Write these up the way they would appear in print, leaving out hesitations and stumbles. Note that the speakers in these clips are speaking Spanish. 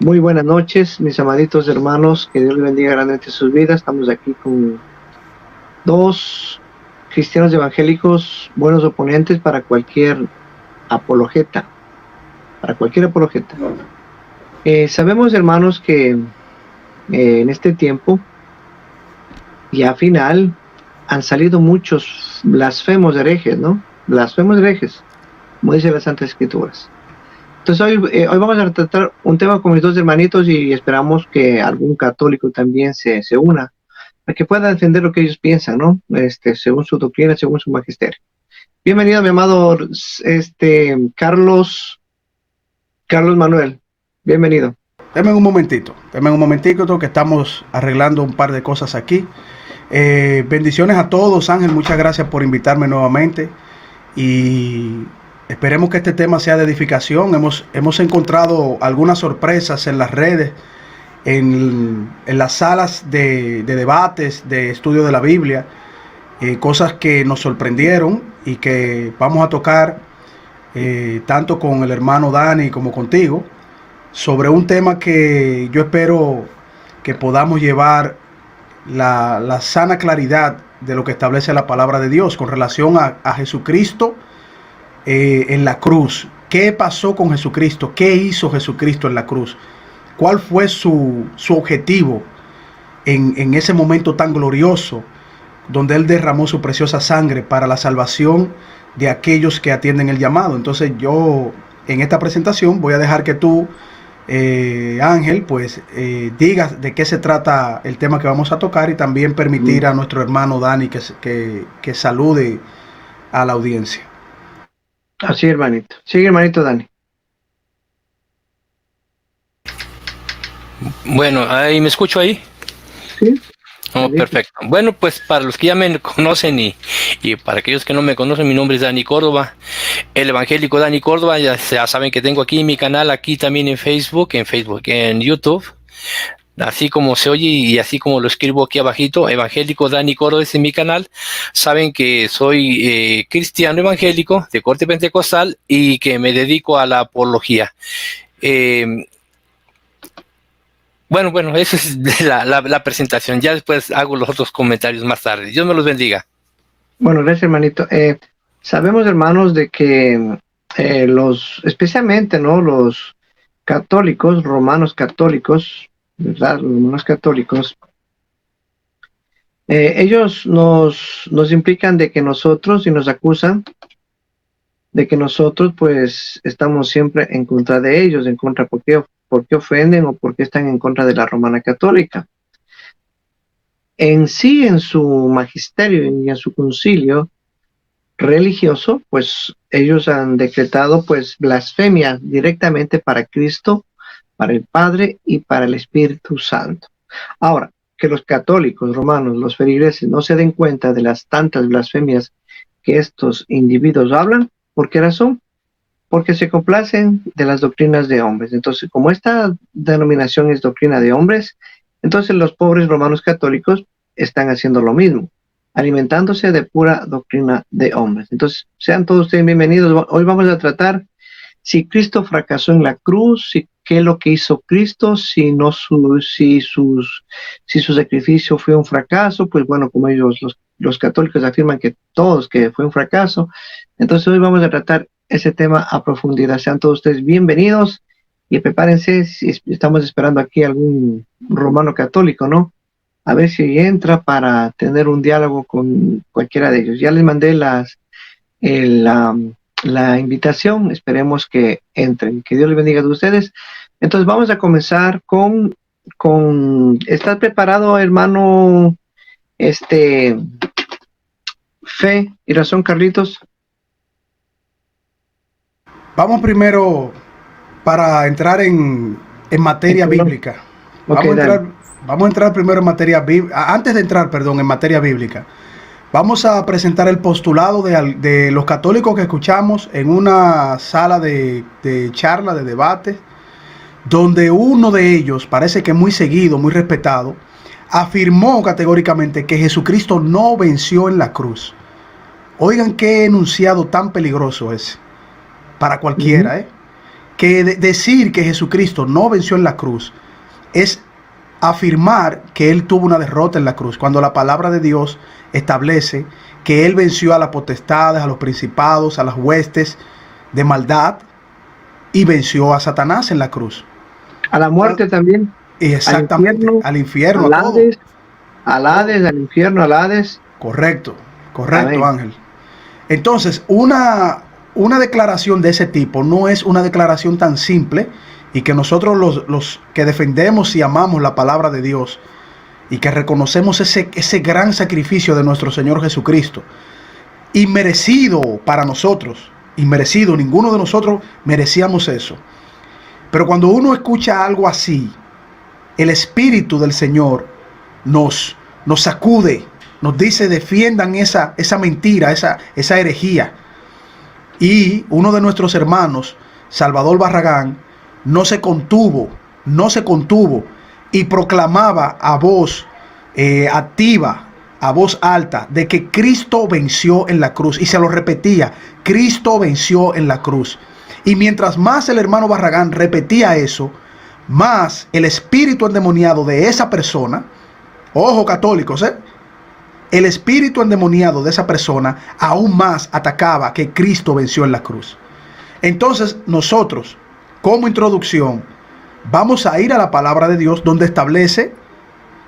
Muy buenas noches, mis amaditos hermanos, que Dios les bendiga grandemente sus vidas. Estamos aquí con dos cristianos evangélicos, buenos oponentes apologeta, para cualquier apologeta. Sabemos, hermanos, que en este tiempo, ya final, han salido muchos blasfemos herejes, ¿no? Blasfemos herejes, como dice las Santas Escrituras. Entonces hoy vamos a tratar un tema con mis dos hermanitos y esperamos que algún católico también se una, para que pueda defender lo que ellos piensan, ¿no? Según su doctrina, según su magisterio. Bienvenido, mi amado Carlos Manuel. Bienvenido. Deme un momentito que estamos arreglando un par de cosas aquí. Bendiciones a todos, Ángel, muchas gracias por invitarme nuevamente y esperemos que este tema sea de edificación. Hemos encontrado algunas sorpresas en las redes, en las salas de debates, de estudio de la Biblia, cosas que nos sorprendieron y que vamos a tocar tanto con el hermano Dani como contigo, sobre un tema que yo espero que podamos llevar la sana claridad de lo que establece la palabra de Dios con relación a Jesucristo en la cruz. ¿Qué pasó con Jesucristo? ¿Qué hizo Jesucristo en la cruz? ¿Cuál fue su objetivo en ese momento tan glorioso donde Él derramó su preciosa sangre para la salvación de aquellos que atienden el llamado? Entonces yo en esta presentación voy a dejar que tú, Ángel, pues digas de qué se trata el tema que vamos a tocar y también permitir a nuestro hermano Dani que salude a la audiencia. Así, hermanito. Sigue, hermanito Dani. Bueno, ¿ahí me escucho ahí? Sí. Oh, perfecto. Bueno, pues para los que ya me conocen y para aquellos que no me conocen, mi nombre es Dani Córdoba, el evangélico Dani Córdoba. Ya saben que tengo aquí mi canal, aquí también en Facebook, en YouTube, así como se oye y así como lo escribo aquí abajito, evangélico Dani Córdoba es mi canal. Saben que soy cristiano evangélico de corte pentecostal y que me dedico a la apología. Bueno, esa es la presentación. Ya después hago los otros comentarios más tarde. Dios me los bendiga. Bueno, gracias, hermanito. Sabemos, hermanos, de que especialmente, ¿no? Los católicos, romanos católicos, ¿verdad? Los romanos católicos, ellos nos implican de que nosotros, y nos acusan de que nosotros, pues, estamos siempre en contra de ellos, en contra, ¿por qué ofenden o por qué están en contra de la Romana Católica? En sí, en su magisterio y en su concilio religioso, pues ellos han decretado pues blasfemia directamente para Cristo, para el Padre y para el Espíritu Santo. Ahora, que los católicos romanos, los feligreses, no se den cuenta de las tantas blasfemias que estos individuos hablan, ¿por qué razón? Porque se complacen de las doctrinas de hombres. Entonces, como esta denominación es doctrina de hombres, entonces los pobres romanos católicos están haciendo lo mismo, alimentándose de pura doctrina de hombres. Entonces, sean todos ustedes bienvenidos. Hoy vamos a tratar si Cristo fracasó en la cruz, qué es lo que hizo Cristo, si su sacrificio fue un fracaso. Pues bueno, como ellos, los católicos afirman que fue un fracaso. Entonces hoy vamos a tratar ese tema a profundidad. Sean todos ustedes bienvenidos y prepárense, si estamos esperando aquí algún romano católico, ¿no? A ver si entra para tener un diálogo con cualquiera de ellos. Ya les mandé la invitación, esperemos que entren. Que Dios les bendiga a ustedes. Entonces vamos a comenzar con ¿estás preparado, hermano? Fe y razón, Carlitos. Vamos primero para entrar en materia bíblica. Okay, Vamos a entrar primero en materia bíblica. Antes de entrar, en materia bíblica, vamos a presentar el postulado de los católicos que escuchamos en una sala de charla, de debate, donde uno de ellos, parece que muy seguido, muy respetado, afirmó categóricamente que Jesucristo no venció en la cruz. Oigan qué enunciado tan peligroso es para cualquiera, que decir que Jesucristo no venció en la cruz es afirmar que Él tuvo una derrota en la cruz, cuando la palabra de Dios establece que Él venció a las potestades, a los principados, a las huestes de maldad y venció a Satanás en la cruz. A la muerte también. Exactamente, al infierno, al Hades, al infierno, al Hades. Correcto, Amén. Ángel. Entonces, una declaración de ese tipo no es una declaración tan simple, y que nosotros los que defendemos y amamos la palabra de Dios y que reconocemos ese gran sacrificio de nuestro Señor Jesucristo, inmerecido para nosotros, inmerecido, ninguno de nosotros merecíamos eso. Pero cuando uno escucha algo así, el Espíritu del Señor nos sacude, nos dice: defiendan esa mentira, esa herejía. Y uno de nuestros hermanos, Salvador Barragán, no se contuvo y proclamaba a voz activa, a voz alta, de que Cristo venció en la cruz, y se lo repetía: Cristo venció en la cruz. Y mientras más el hermano Barragán repetía eso, más el espíritu endemoniado de esa persona, ojo católicos, el espíritu endemoniado de esa persona aún más atacaba que Cristo venció en la cruz. Entonces nosotros, como introducción, vamos a ir a la palabra de Dios, donde establece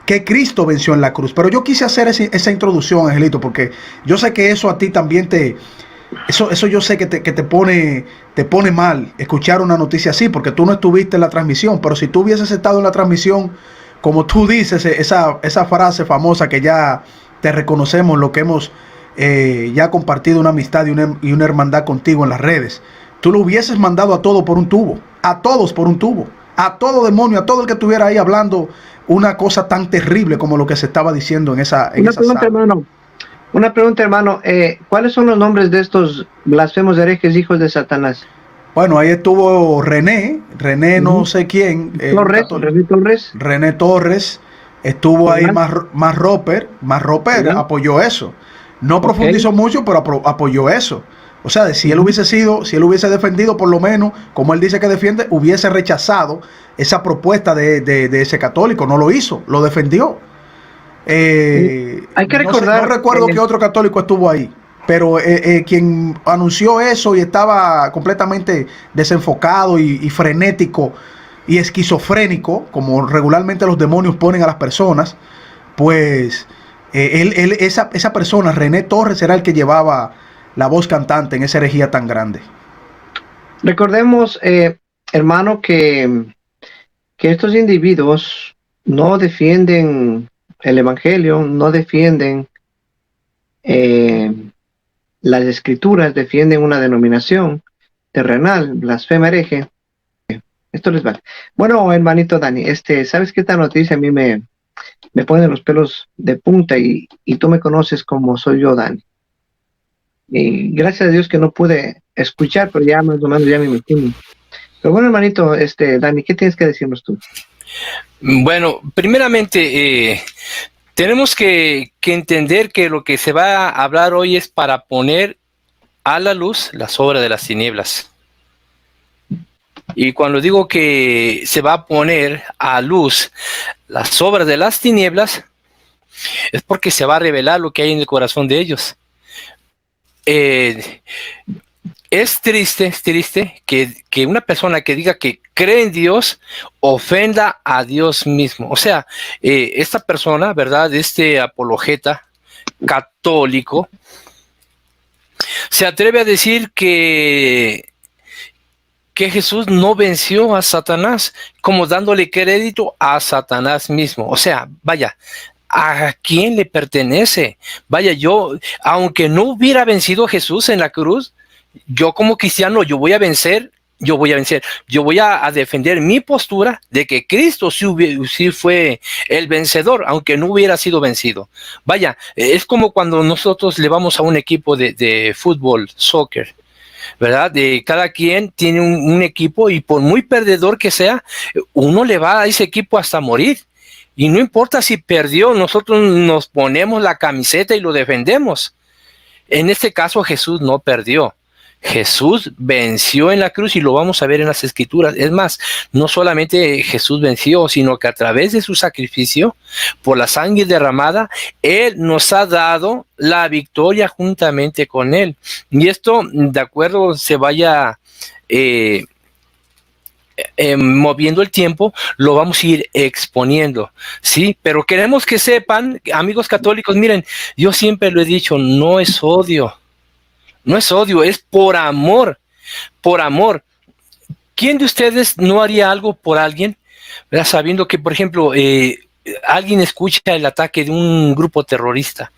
que Cristo venció en la cruz. Pero yo quise hacer esa introducción, Angelito, porque yo sé que eso a ti también eso yo sé que te pone mal escuchar una noticia así, porque tú no estuviste en la transmisión. Pero si tú hubieses estado en la transmisión, como tú dices, esa frase famosa que ya te reconocemos, lo que hemos ya compartido una amistad y una hermandad contigo en las redes, tú lo hubieses mandado a todo por un tubo, a todos por un tubo, a todo demonio, a todo el que estuviera ahí hablando una cosa tan terrible como lo que se estaba diciendo en esa sala. Una pregunta, hermano. ¿Cuáles son los nombres de estos blasfemos, herejes, hijos de Satanás? Bueno, ahí estuvo René no sé quién. René Torres. Estuvo ahí más Roper apoyó eso. No profundizó mucho, pero apoyó eso. O sea, si él hubiese defendido, por lo menos, como él dice que defiende, hubiese rechazado esa propuesta de ese católico. No lo hizo, lo defendió. Hay que recordar. No recuerdo qué otro católico estuvo ahí, pero quien anunció eso y estaba completamente desenfocado y frenético y esquizofrénico, como regularmente los demonios ponen a las personas, pues esa persona, René Torres, era el que llevaba la voz cantante en esa herejía tan grande. Recordemos, hermano, que estos individuos no defienden el Evangelio, no defienden las Escrituras, defienden una denominación terrenal, blasfema, hereje. Esto les vale. Bueno, hermanito Dani, ¿sabes qué? Esta noticia a mí me pone los pelos de punta, y tú me conoces como soy yo, Dani. Y gracias a Dios que no pude escuchar, pero ya más o menos ya me metí. Pero bueno, hermanito, Dani, ¿qué tienes que decirnos tú? Bueno, primeramente, tenemos que entender que lo que se va a hablar hoy es para poner a la luz las obras de las tinieblas. Y cuando digo que se va a poner a luz las obras de las tinieblas, es porque se va a revelar lo que hay en el corazón de ellos. Es triste que una persona que diga que cree en Dios ofenda a Dios mismo. O sea, esta persona, ¿verdad? Este apologeta católico se atreve a decir que Jesús no venció a Satanás, como dándole crédito a Satanás mismo. O sea, vaya, ¿a quién le pertenece? Vaya, yo, aunque no hubiera vencido a Jesús en la cruz, yo como cristiano, yo voy a vencer. Yo voy a defender mi postura de que Cristo sí fue el vencedor, aunque no hubiera sido vencido. Vaya, es como cuando nosotros le vamos a un equipo de fútbol, soccer, ¿verdad? Cada quien tiene un equipo, y por muy perdedor que sea, uno le va a ese equipo hasta morir. Y no importa si perdió, nosotros nos ponemos la camiseta y lo defendemos. En este caso, Jesús no perdió. Jesús venció en la cruz y lo vamos a ver en las Escrituras. Es más, no solamente Jesús venció, sino que a través de su sacrificio, por la sangre derramada, Él nos ha dado la victoria juntamente con Él. Y esto, de acuerdo, se vaya moviendo el tiempo, lo vamos a ir exponiendo, ¿sí? Pero queremos que sepan, amigos católicos, miren, yo siempre lo he dicho, no es odio. No es odio, es por amor, por amor. ¿Quién de ustedes no haría algo por alguien, ¿verdad? Sabiendo que, por ejemplo, alguien escucha el ataque de un grupo terrorista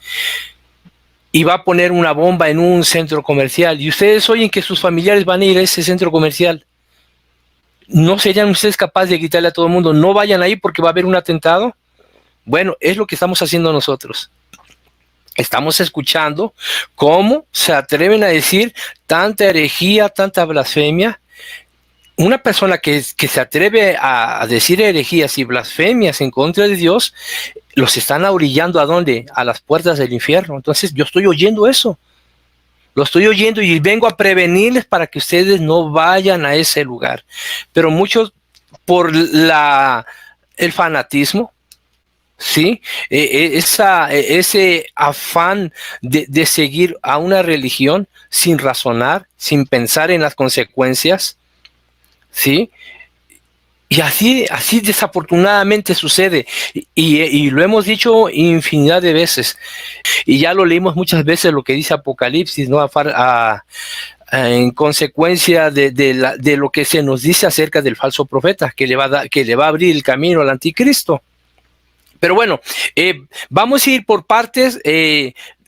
y va a poner una bomba en un centro comercial y ustedes oyen que sus familiares van a ir a ese centro comercial? ¿No serían ustedes capaces de gritarle a todo el mundo, no vayan ahí porque va a haber un atentado? Bueno, es lo que estamos haciendo nosotros. Estamos escuchando cómo se atreven a decir tanta herejía, tanta blasfemia. Una persona que se atreve a decir herejías y blasfemias en contra de Dios, los están orillando ¿a dónde? A las puertas del infierno. Entonces yo estoy oyendo eso. Lo estoy oyendo y vengo a prevenirles para que ustedes no vayan a ese lugar. Pero muchos, por el fanatismo, ¿sí? Ese afán de seguir a una religión sin razonar, sin pensar en las consecuencias, ¿sí? Y así desafortunadamente sucede, y lo hemos dicho infinidad de veces, y ya lo leímos muchas veces lo que dice Apocalipsis, ¿no? En consecuencia de lo que se nos dice acerca del falso profeta, que le va a abrir el camino al anticristo. Pero bueno, vamos a ir por partes.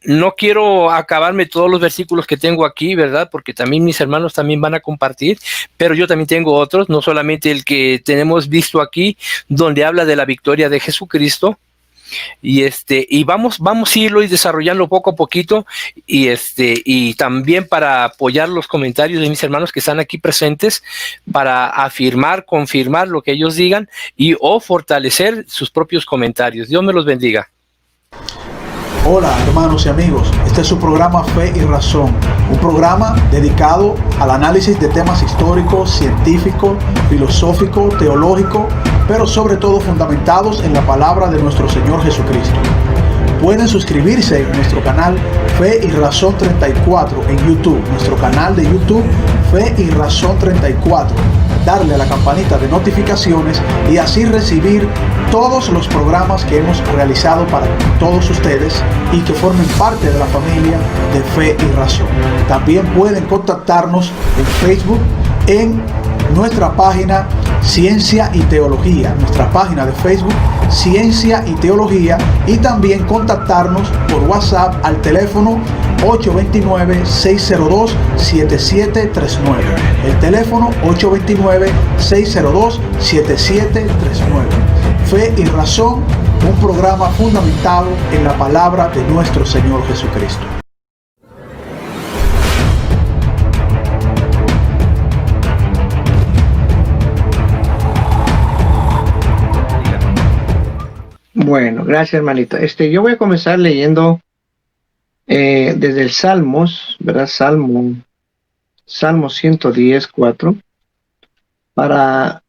No quiero acabarme todos los versículos que tengo aquí, ¿verdad? Porque también mis hermanos también van a compartir, pero yo también tengo otros, no solamente el que tenemos visto aquí, donde habla de la victoria de Jesucristo. Y vamos a irlo y desarrollando poco a poquito, y también para apoyar los comentarios de mis hermanos que están aquí presentes, para afirmar, confirmar lo que ellos digan o fortalecer sus propios comentarios. Dios me los bendiga. Hola hermanos y amigos, este es su programa Fe y Razón, un programa dedicado al análisis de temas históricos, científicos, filosóficos, teológicos, pero sobre todo fundamentados en la palabra de nuestro Señor Jesucristo. Pueden suscribirse en nuestro canal Fe y Razón 34 en YouTube, nuestro canal de YouTube Fe y Razón 34, darle a la campanita de notificaciones y así recibir todos los programas que hemos realizado para todos ustedes y que formen parte de la familia de Fe y Razón. También pueden contactarnos en Facebook en nuestra página Ciencia y Teología, nuestra página de Facebook Ciencia y Teología, y también contactarnos por WhatsApp al teléfono 829-602-7739. El teléfono 829-602-7739. Fe y Razón, un programa fundamentado en la palabra de nuestro Señor Jesucristo. Bueno, gracias hermanito. Yo voy a comenzar leyendo desde el Salmos, ¿verdad? Salmo 110:4, para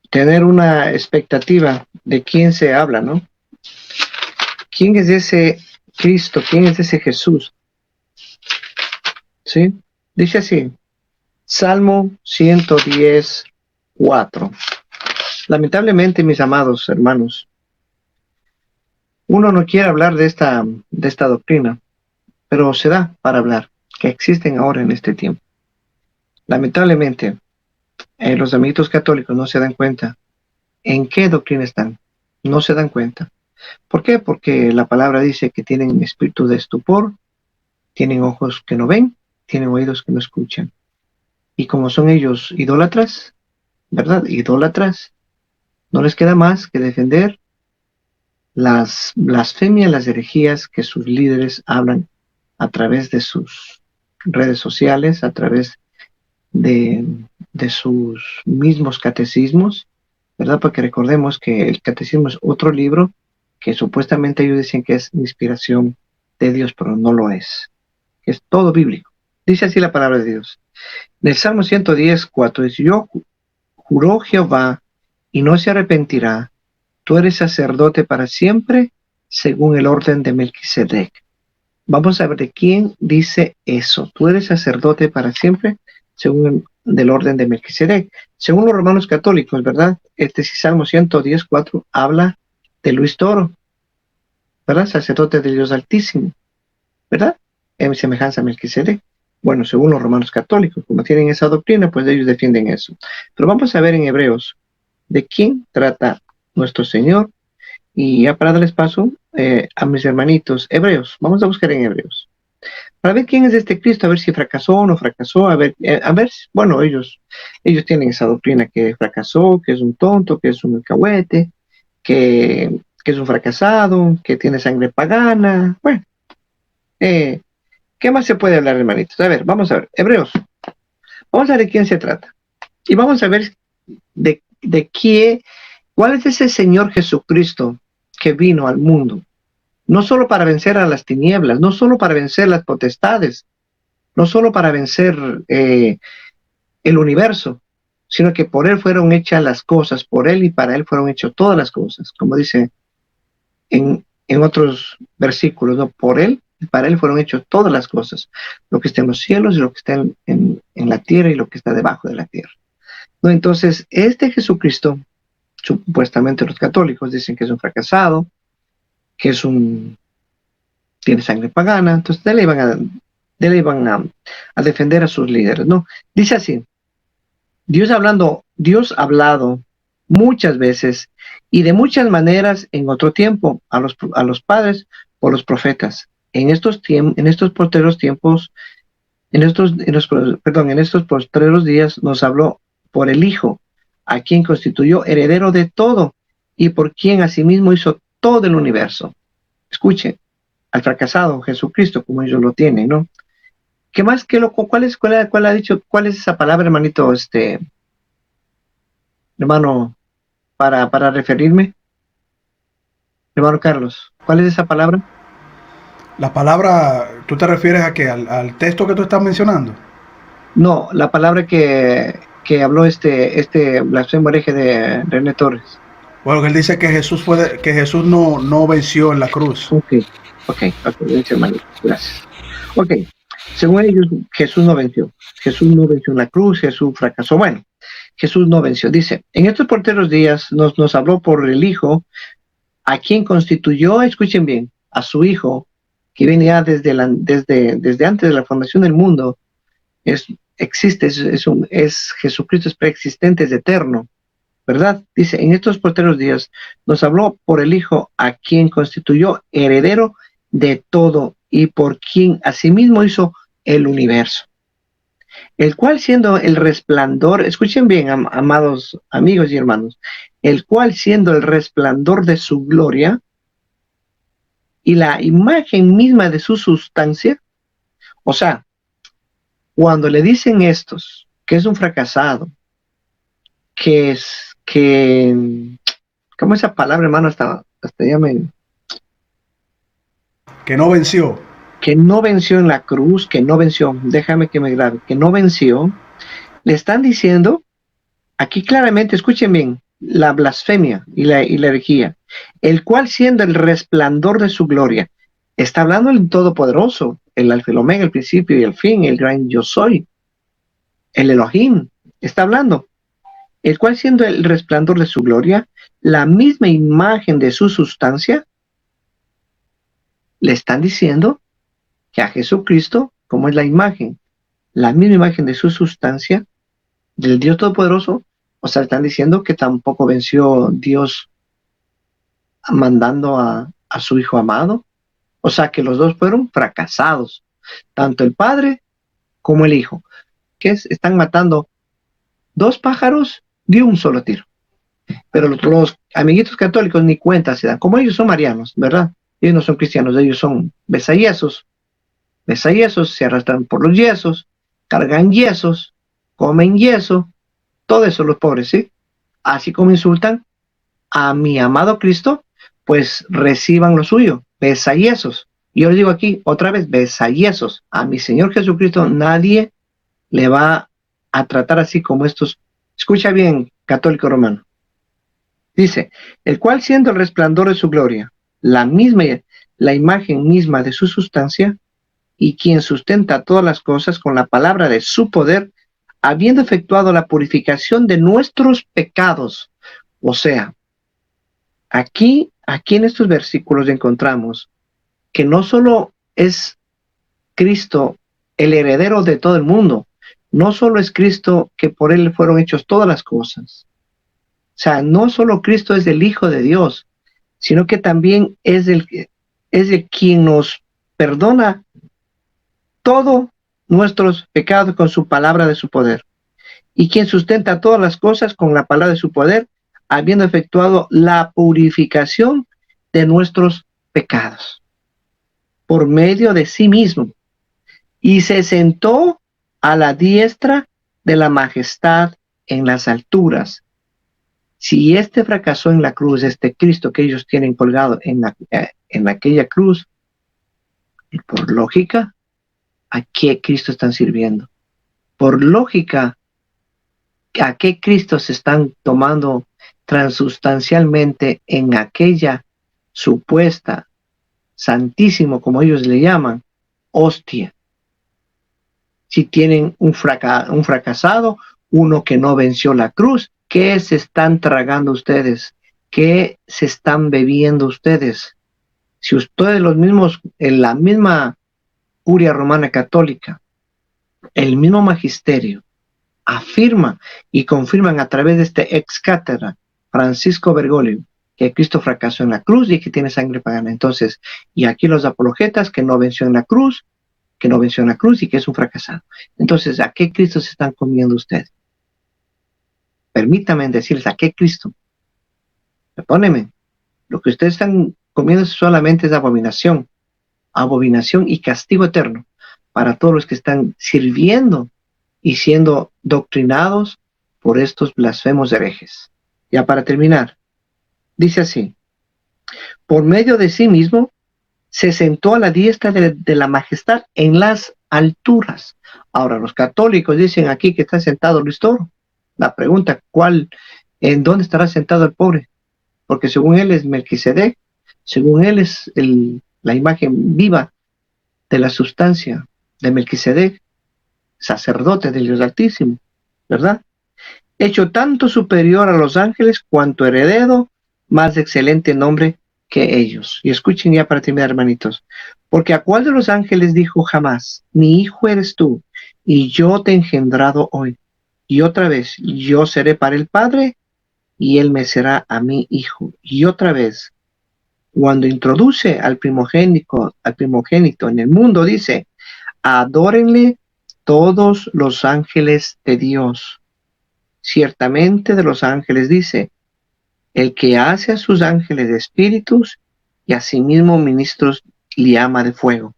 tener una expectativa de quién se habla, ¿no? ¿Quién es ese Cristo? ¿Quién es ese Jesús? ¿Sí? Dice así, Salmo 110:4. Lamentablemente, mis amados hermanos, uno no quiere hablar de esta doctrina, pero se da para hablar, que existen ahora en este tiempo. Lamentablemente, los amiguitos católicos no se dan cuenta en qué doctrina están. No se dan cuenta. ¿Por qué? Porque la palabra dice que tienen espíritu de estupor, tienen ojos que no ven, tienen oídos que no escuchan. Y como son ellos idólatras, ¿verdad? Idólatras, no les queda más que defender las blasfemias, las herejías que sus líderes hablan a través de sus redes sociales, a través de sus mismos catecismos, ¿verdad? Porque recordemos que el catecismo es otro libro que supuestamente ellos dicen que es inspiración de Dios, pero no lo es. Es todo bíblico. Dice así la palabra de Dios. En el Salmo 110:4 dice, yo juró Jehová y no se arrepentirá. Tú eres sacerdote para siempre, según el orden de Melquisedec. Vamos a ver de quién dice eso. Tú eres sacerdote para siempre, según el orden de Melquisedec. Según los romanos católicos, ¿verdad? Este Salmo 110:4 habla de Luis Toro, ¿verdad? Sacerdote del Dios Altísimo, ¿verdad? En semejanza a Melquisedec. Bueno, según los romanos católicos, como tienen esa doctrina, pues ellos defienden eso. Pero vamos a ver en Hebreos de quién trata nuestro Señor. Y ya para darles paso a mis hermanitos hebreos, vamos a buscar en Hebreos para ver quién es este Cristo, a ver si fracasó o no fracasó, a ver, bueno, ellos tienen esa doctrina que fracasó, que es un tonto, que es un alcahuete, que es un fracasado, que tiene sangre pagana. Bueno, ¿qué más se puede hablar, hermanitos? A ver, vamos a ver, Hebreos, vamos a ver de quién se trata y vamos a ver de quién. ¿Cuál es ese Señor Jesucristo que vino al mundo? No solo para vencer a las tinieblas, no solo para vencer las potestades, no solo para vencer el universo, sino que por Él fueron hechas las cosas, por Él y para Él fueron hechas todas las cosas, como dice en otros versículos, ¿no? Por Él y para Él fueron hechas todas las cosas, lo que está en los cielos y lo que está en la tierra y lo que está debajo de la tierra. ¿No? Entonces, este Jesucristo, supuestamente los católicos dicen que es un fracasado, que tiene sangre pagana, entonces de él iban a defender a sus líderes, ¿no? Dice así, Dios ha hablado muchas veces y de muchas maneras en otro tiempo a los padres por los profetas. En estos postreros tiempos, en estos postreros días nos habló por el Hijo, a quien constituyó heredero de todo y por quien asimismo hizo todo el universo. Escuche, al fracasado Jesucristo, como ellos lo tienen, ¿no? ¿Qué más? ¿Cuál ha dicho? ¿Cuál es esa palabra, hermanito, hermano, para referirme? Hermano Carlos, ¿cuál es esa palabra? La palabra, ¿tú te refieres a qué? ¿Al texto que tú estás mencionando? No, la palabra que habló este blasfemo hereje de René Torres. Bueno, él dice que Jesús no venció en la cruz. Ok, hermanito, gracias. Ok, según ellos, Jesús no venció. Jesús no venció en la cruz, Jesús fracasó. Bueno, Jesús no venció. Dice, en estos porteros días nos habló por el Hijo, a quien constituyó, escuchen bien, a su Hijo, que venía desde antes de la formación del mundo. Jesucristo es preexistente, es eterno, ¿verdad? Dice, en estos porteros días nos habló por el Hijo, a quien constituyó heredero de todo y por quien asimismo hizo el universo, el cual siendo el resplandor, escuchen bien, amados amigos y hermanos, el cual siendo el resplandor de su gloria y la imagen misma de su sustancia, o sea, cuando le dicen estos que es un fracasado, ¿cómo esa palabra, hermano? Hasta ya que no venció. Que no venció en la cruz, que no venció, déjame que me grabe, que no venció, le están diciendo, aquí claramente, escuchen bien, la blasfemia y la herejía, el cual siendo el resplandor de su gloria, está hablando el Todopoderoso, el Alfa y el Omega, el principio y el fin, el gran yo soy, el Elohim, está hablando, el cual siendo el resplandor de su gloria, la misma imagen de su sustancia, le están diciendo que a Jesucristo, como es la imagen, la misma imagen de su sustancia, del Dios Todopoderoso, o sea, están diciendo que tampoco venció Dios mandando a su Hijo amado, o sea, que los dos fueron fracasados, tanto el Padre como el Hijo, que están matando dos pájaros de un solo tiro. Pero los amiguitos católicos ni cuenta se dan, como ellos son marianos, ¿verdad? Ellos no son cristianos, ellos son besayesos, se arrastran por los yesos, cargan yesos, comen yeso, todo eso los pobres, ¿sí? Así como insultan a mi amado Cristo, pues reciban lo suyo, besayesos. Y yo les digo aquí, otra vez, besallezos. A mi Señor Jesucristo nadie le va a tratar así como estos. Escucha bien, católico romano. Dice, el cual siendo el resplandor de su gloria, la imagen misma de su sustancia, y quien sustenta todas las cosas con la palabra de su poder, habiendo efectuado la purificación de nuestros pecados. O sea, aquí en estos versículos encontramos que no solo es Cristo el heredero de todo el mundo, no solo es Cristo que por él fueron hechos todas las cosas. O sea, no solo Cristo es el Hijo de Dios, sino que también es el quien nos perdona todos nuestros pecados con su palabra de su poder, y quien sustenta todas las cosas con la palabra de su poder, habiendo efectuado la purificación de nuestros pecados por medio de sí mismo, y se sentó a la diestra de la majestad en las alturas. Si este fracasó en la cruz, este Cristo que ellos tienen colgado en aquella cruz, por lógica, ¿a qué Cristo están sirviendo? Por lógica, ¿a qué Cristo se están tomando transustancialmente en aquella supuesta, santísimo, como ellos le llaman, hostia? Si tienen un fracasado, uno que no venció la cruz, ¿qué se están tragando ustedes? ¿Qué se están bebiendo ustedes? Si ustedes los mismos, en la misma curia romana católica, el mismo magisterio, afirma y confirman a través de este ex cátedra, Francisco Bergoglio, que Cristo fracasó en la cruz y que tiene sangre pagana. Entonces, y aquí los apologetas que no venció en la cruz, y que es un fracasado. Entonces, ¿a qué Cristo se están comiendo ustedes? Permítanme decirles, ¿a qué Cristo? Perdónenme, lo que ustedes están comiendo solamente es abominación y castigo eterno para todos los que están sirviendo y siendo doctrinados por estos blasfemos herejes. Ya para terminar, dice así, por medio de sí mismo se sentó a la diestra de la majestad en las alturas. Ahora, los católicos dicen aquí que está sentado Luis Toro. La pregunta, ¿en dónde estará sentado el pobre? Porque según él es Melquisedec, según él es la imagen viva de la sustancia de Melquisedec, sacerdote del Dios Altísimo, ¿verdad? Hecho tanto superior a los ángeles cuanto heredero más excelente nombre que ellos. Y escuchen ya para terminar, hermanitos, porque ¿a cuál de los ángeles dijo jamás, mi hijo eres tú, y yo te he engendrado hoy? Y otra vez, yo seré para el Padre, y él me será a mi hijo. Y otra vez, cuando introduce al primogénito en el mundo, dice, adórenle todos los ángeles de Dios. Ciertamente de los ángeles dice, el que hace a sus ángeles espíritus y a sí mismo ministros llama de fuego.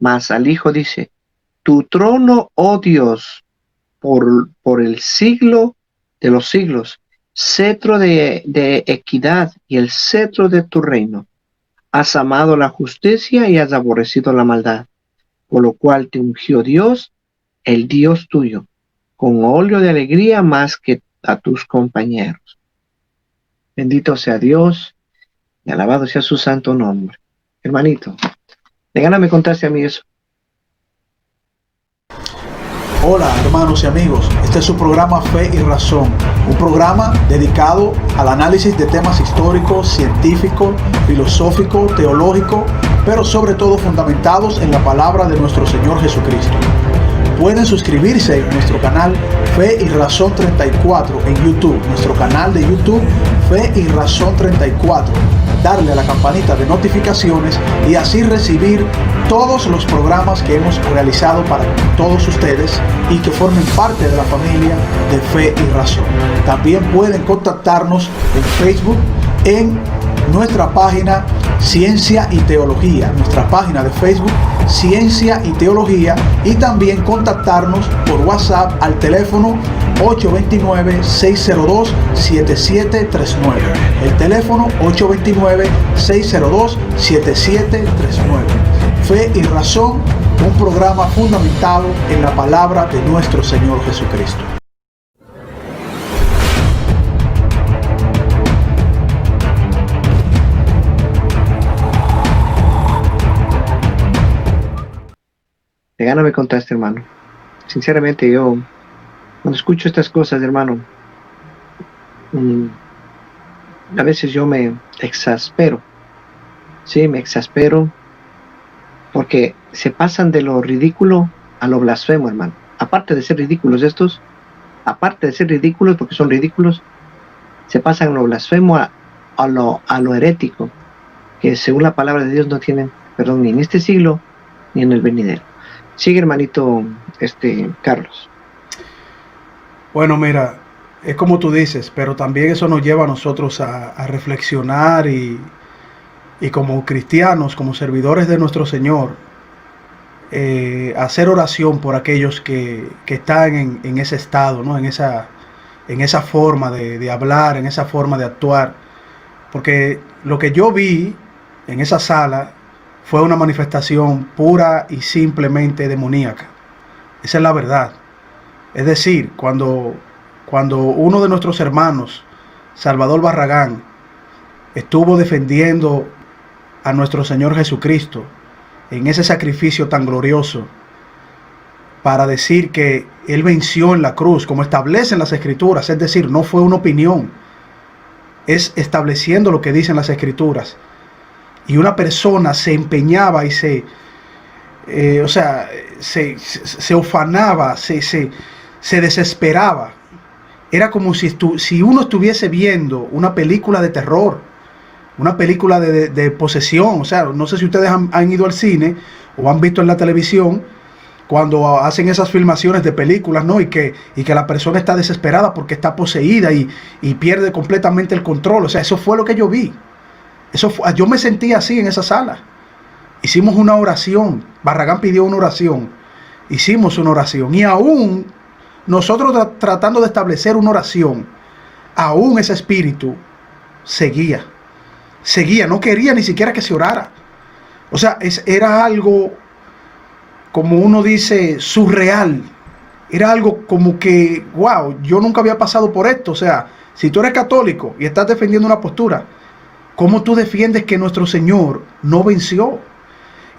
Mas al Hijo dice, tu trono, oh Dios, por el siglo de los siglos, cetro de equidad y el cetro de tu reino. Has amado la justicia y has aborrecido la maldad, por lo cual te ungió Dios, el Dios tuyo, con óleo de alegría más que a tus compañeros. Bendito sea Dios y alabado sea su santo nombre. Hermanito, de gana me contaste a mí eso. Hola hermanos y amigos, este es su programa Fe y Razón, un programa dedicado al análisis de temas históricos, científicos, filosóficos, teológicos, pero sobre todo fundamentados en la palabra de nuestro Señor Jesucristo. Pueden suscribirse en nuestro canal Fe y Razón 34 en YouTube, nuestro canal de YouTube Fe y Razón 34, darle a la campanita de notificaciones y así recibir todos los programas que hemos realizado para todos ustedes y que formen parte de la familia de Fe y Razón. También pueden contactarnos en Facebook en nuestra página Ciencia y Teología, nuestra página de Facebook Ciencia y Teología, y también contactarnos por WhatsApp al teléfono 829-602-7739. El teléfono 829-602-7739. Fe y Razón, un programa fundamentado en la palabra de nuestro Señor Jesucristo. De gana me contaste, hermano. Sinceramente, yo, cuando escucho estas cosas, hermano, a veces yo me exaspero. Sí, me exaspero porque se pasan de lo ridículo a lo blasfemo, hermano. Aparte de ser ridículos estos, aparte de ser ridículos, porque son ridículos, se pasan a lo blasfemo, a lo herético, que según la palabra de Dios no tienen perdón ni en este siglo ni en el venidero. Sigue, hermanito, Carlos. Bueno, mira, es como tú dices, pero también eso nos lleva a nosotros a reflexionar y como cristianos, como servidores de nuestro Señor, hacer oración por aquellos que están en ese estado, ¿no? en esa forma de hablar, en esa forma de actuar. Porque lo que yo vi en esa sala fue una manifestación pura y simplemente demoníaca. Esa es la verdad. Es decir, cuando uno de nuestros hermanos, Salvador Barragán, estuvo defendiendo a nuestro Señor Jesucristo en ese sacrificio tan glorioso, para decir que Él venció en la cruz, como establecen las Escrituras, es decir, no fue una opinión, es estableciendo lo que dicen las Escrituras. Y una persona se empeñaba y se ufanaba, se desesperaba. Era como si uno estuviese viendo una película de terror, una película de posesión. O sea, no sé si ustedes han ido al cine o han visto en la televisión cuando hacen esas filmaciones de películas, ¿no? Y que la persona está desesperada porque está poseída y pierde completamente el control. O sea, eso fue lo que yo vi. Yo me sentí así en esa sala. Hicimos una oración. Barragán pidió una oración. Hicimos una oración. Y aún nosotros tratando de establecer una oración, aún ese espíritu seguía. No quería ni siquiera que se orara. O sea, era algo, como uno dice, surreal. Era algo como que, wow, yo nunca había pasado por esto. O sea, si tú eres católico y estás defendiendo una postura, ¿cómo tú defiendes que nuestro Señor no venció?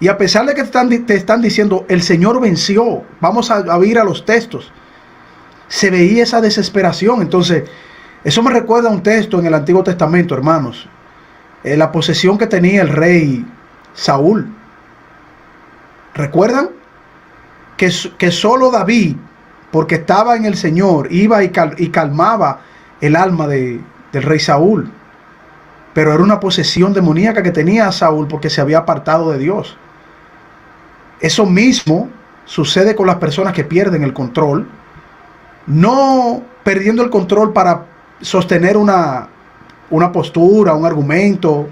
Y a pesar de que te están diciendo, el Señor venció, vamos a ir a los textos, se veía esa desesperación. Entonces, eso me recuerda a un texto en el Antiguo Testamento, hermanos. La posesión que tenía el rey Saúl. ¿Recuerdan? Que solo David, porque estaba en el Señor, iba y calmaba el alma del rey Saúl. Pero era una posesión demoníaca que tenía a Saúl porque se había apartado de Dios. Eso mismo sucede con las personas que pierden el control, no perdiendo el control para sostener una postura, un argumento,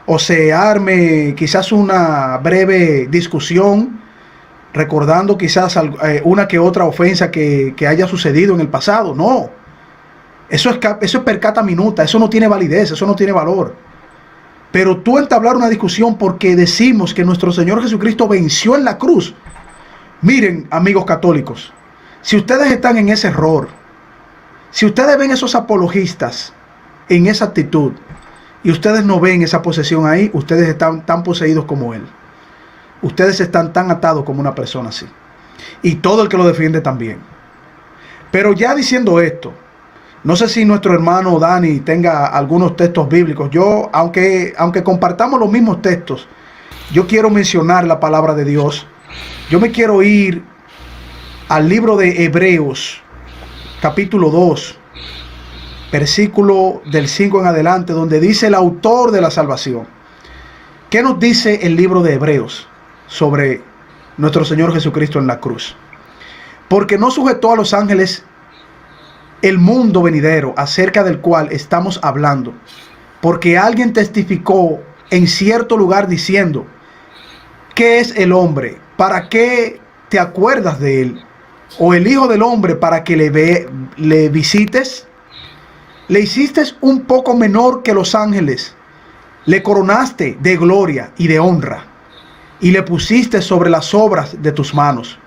o se arme quizás una breve discusión, recordando quizás una que otra ofensa que haya sucedido en el pasado. No, eso es percata minuta, eso no tiene validez, eso no tiene valor. Pero tú entablar una discusión porque decimos que nuestro Señor Jesucristo venció en la cruz. Miren, amigos católicos, si ustedes están en ese error, si ustedes ven esos apologistas en esa actitud y ustedes no ven esa posesión ahí, ustedes están tan poseídos como Él. Ustedes están tan atados como una persona así. Y todo el que lo defiende también. Pero ya diciendo esto, no sé si nuestro hermano Dani tenga algunos textos bíblicos. Yo, aunque compartamos los mismos textos, yo quiero mencionar la palabra de Dios. Yo me quiero ir al libro de Hebreos, capítulo 2, versículo del 5 en adelante, donde dice el autor de la salvación. ¿Qué nos dice el libro de Hebreos sobre nuestro Señor Jesucristo en la cruz? Porque no sujetó a los ángeles el mundo venidero acerca del cual estamos hablando, porque alguien testificó en cierto lugar diciendo: ¿qué es el hombre ¿para qué te acuerdas de él? ¿O el Hijo del Hombre para que le visites? Le hiciste un poco menor que los ángeles, le coronaste de gloria y de honra, y le pusiste sobre las obras de tus manos.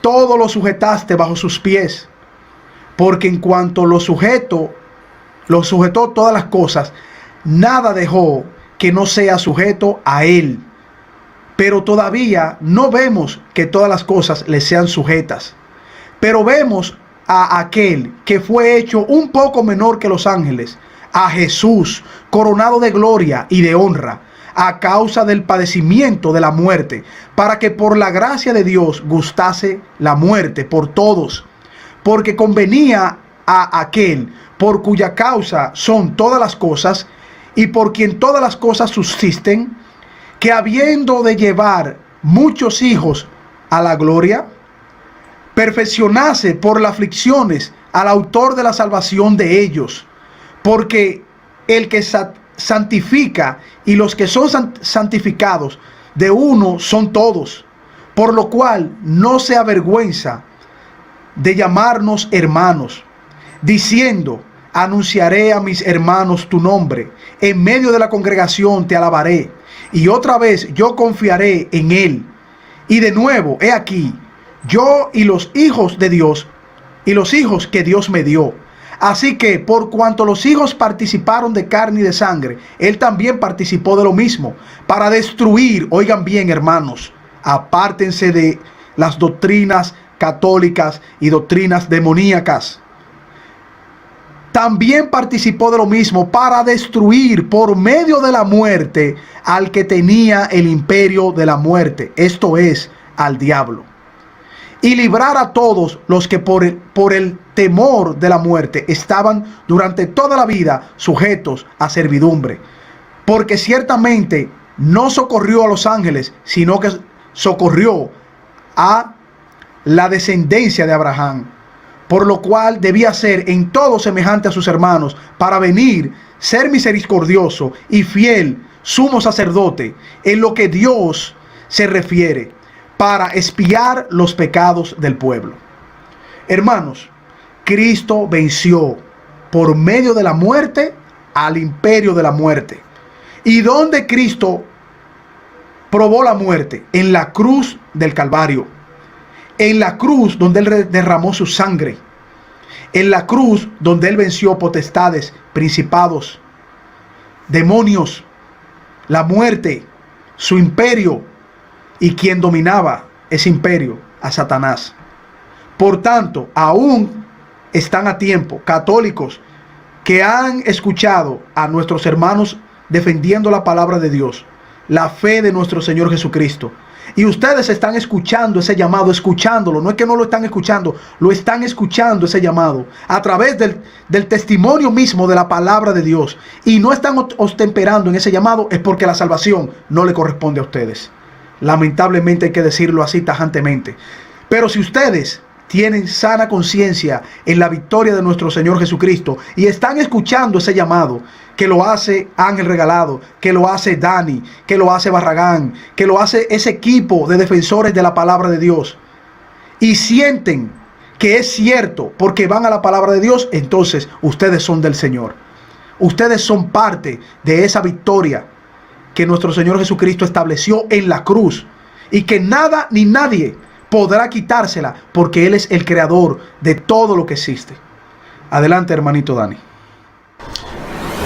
Todo lo sujetaste bajo sus pies, porque en cuanto lo sujetó todas las cosas, nada dejó que no sea sujeto a él. Pero todavía no vemos que todas las cosas le sean sujetas. Pero vemos a aquel que fue hecho un poco menor que los ángeles, a Jesús, coronado de gloria y de honra, a causa del padecimiento de la muerte, para que por la gracia de Dios gustase la muerte por todos, porque convenía a aquel por cuya causa son todas las cosas y por quien todas las cosas subsisten, que habiendo de llevar muchos hijos a la gloria, perfeccionase por las aflicciones al autor de la salvación de ellos, porque el que santifica y los que son santificados de uno son todos, por lo cual no se avergüenza de llamarnos hermanos, diciendo: anunciaré a mis hermanos tu nombre, en medio de la congregación te alabaré, y otra vez yo confiaré en él. Y de nuevo, he aquí, yo y los hijos de Dios, y los hijos que Dios me dio. Así que por cuanto los hijos participaron de carne y de sangre, él también participó de lo mismo, para destruir, oigan bien hermanos, apártense de las doctrinas católicas y doctrinas demoníacas. También participó de lo mismo para destruir por medio de la muerte al que tenía el imperio de la muerte, esto es, al diablo, y librar a todos los que por el temor de la muerte estaban durante toda la vida sujetos a servidumbre. Porque ciertamente no socorrió a los ángeles, sino que socorrió a la descendencia de Abraham, por lo cual debía ser en todo semejante a sus hermanos, para venir, ser misericordioso y fiel sumo sacerdote en lo que Dios se refiere, para expiar los pecados del pueblo. Hermanos, Cristo venció por medio de la muerte al imperio de la muerte. ¿Y dónde Cristo probó la muerte? En la cruz del Calvario. En la cruz donde Él derramó su sangre. En la cruz donde Él venció potestades, principados, demonios, la muerte, su imperio, y quien dominaba ese imperio, a Satanás. Por tanto, aún están a tiempo católicos que han escuchado a nuestros hermanos defendiendo la palabra de Dios, la fe de nuestro Señor Jesucristo. Y ustedes están escuchando ese llamado, escuchándolo. No es que no lo están escuchando, lo están escuchando ese llamado a través del testimonio mismo de la palabra de Dios. Y no están obtemperando en ese llamado, es porque la salvación no le corresponde a ustedes. Lamentablemente hay que decirlo así tajantemente. Pero si ustedes tienen sana conciencia en la victoria de nuestro Señor Jesucristo y están escuchando ese llamado, que lo hace Ángel Regalado, que lo hace Dani, que lo hace Barragán, que lo hace ese equipo de defensores de la palabra de Dios, y sienten que es cierto porque van a la palabra de Dios, entonces ustedes son del Señor. Ustedes son parte de esa victoria que nuestro Señor Jesucristo estableció en la cruz, y que nada ni nadie podrá quitársela, porque Él es el creador de todo lo que existe. Adelante, hermanito Dani.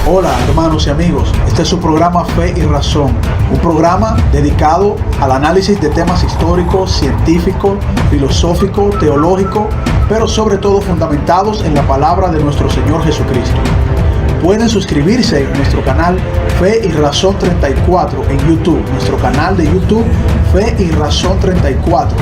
Hola, hermanos y amigos. Este es su programa Fe y Razón, un programa dedicado al análisis de temas históricos, científicos, filosóficos, teológicos, pero sobre todo fundamentados en la palabra de nuestro Señor Jesucristo. Pueden suscribirse en nuestro canal Fe y Razón 34 en YouTube, nuestro canal de YouTube Fe y Razón 34.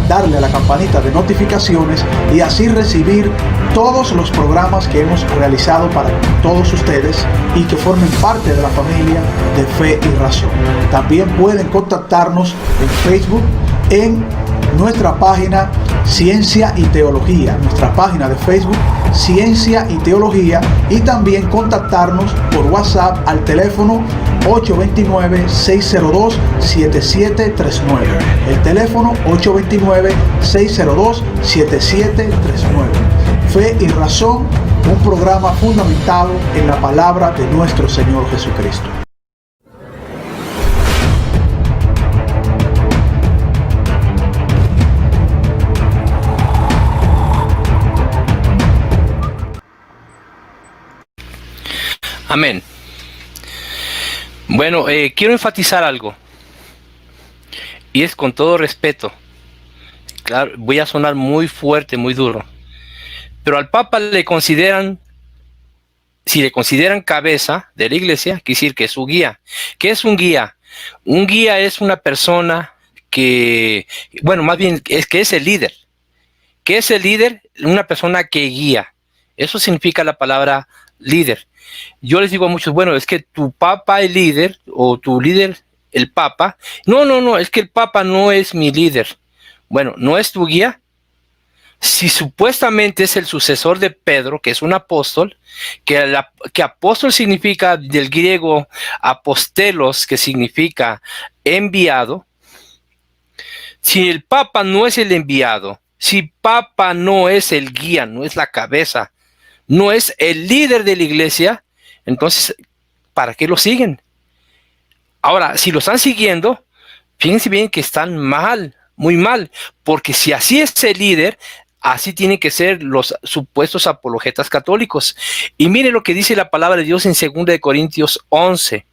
Darle a la campanita de notificaciones y así recibir todos los programas que hemos realizado para todos ustedes y que formen parte de la familia de Fe y Razón. También pueden contactarnos en Facebook en nuestra página Ciencia y Teología, nuestra página de Facebook Ciencia y Teología, y también contactarnos por WhatsApp al teléfono 829-602-7739. El teléfono 829-602-7739. Fe y Razón, un programa fundamentado en la palabra de nuestro Señor Jesucristo. Amén. Bueno, quiero enfatizar algo, y es con todo respeto. Claro, voy a sonar muy fuerte, muy duro, pero al Papa le consideran, si le consideran cabeza de la iglesia, quiere decir que es su guía. ¿Qué es un guía? Un guía es una persona que, bueno, más bien es que es el líder. ¿Qué es el líder? Una persona que guía. Eso significa la palabra líder. Yo les digo a muchos, bueno, es que tu papa es líder, o tu líder, el papa. No, es que el papa no es mi líder. Bueno, ¿no es tu guía? Si supuestamente es el sucesor de Pedro, que es un apóstol, que apóstol significa del griego apostelos, que significa enviado. Si el papa no es el enviado, si papa no es el guía, no es la cabeza, no es el líder de la iglesia, entonces, ¿para qué lo siguen? Ahora, si lo están siguiendo, fíjense bien que están mal, muy mal, porque si así es el líder, así tienen que ser los supuestos apologetas católicos. Y miren lo que dice la palabra de Dios en 2 Corintios 11,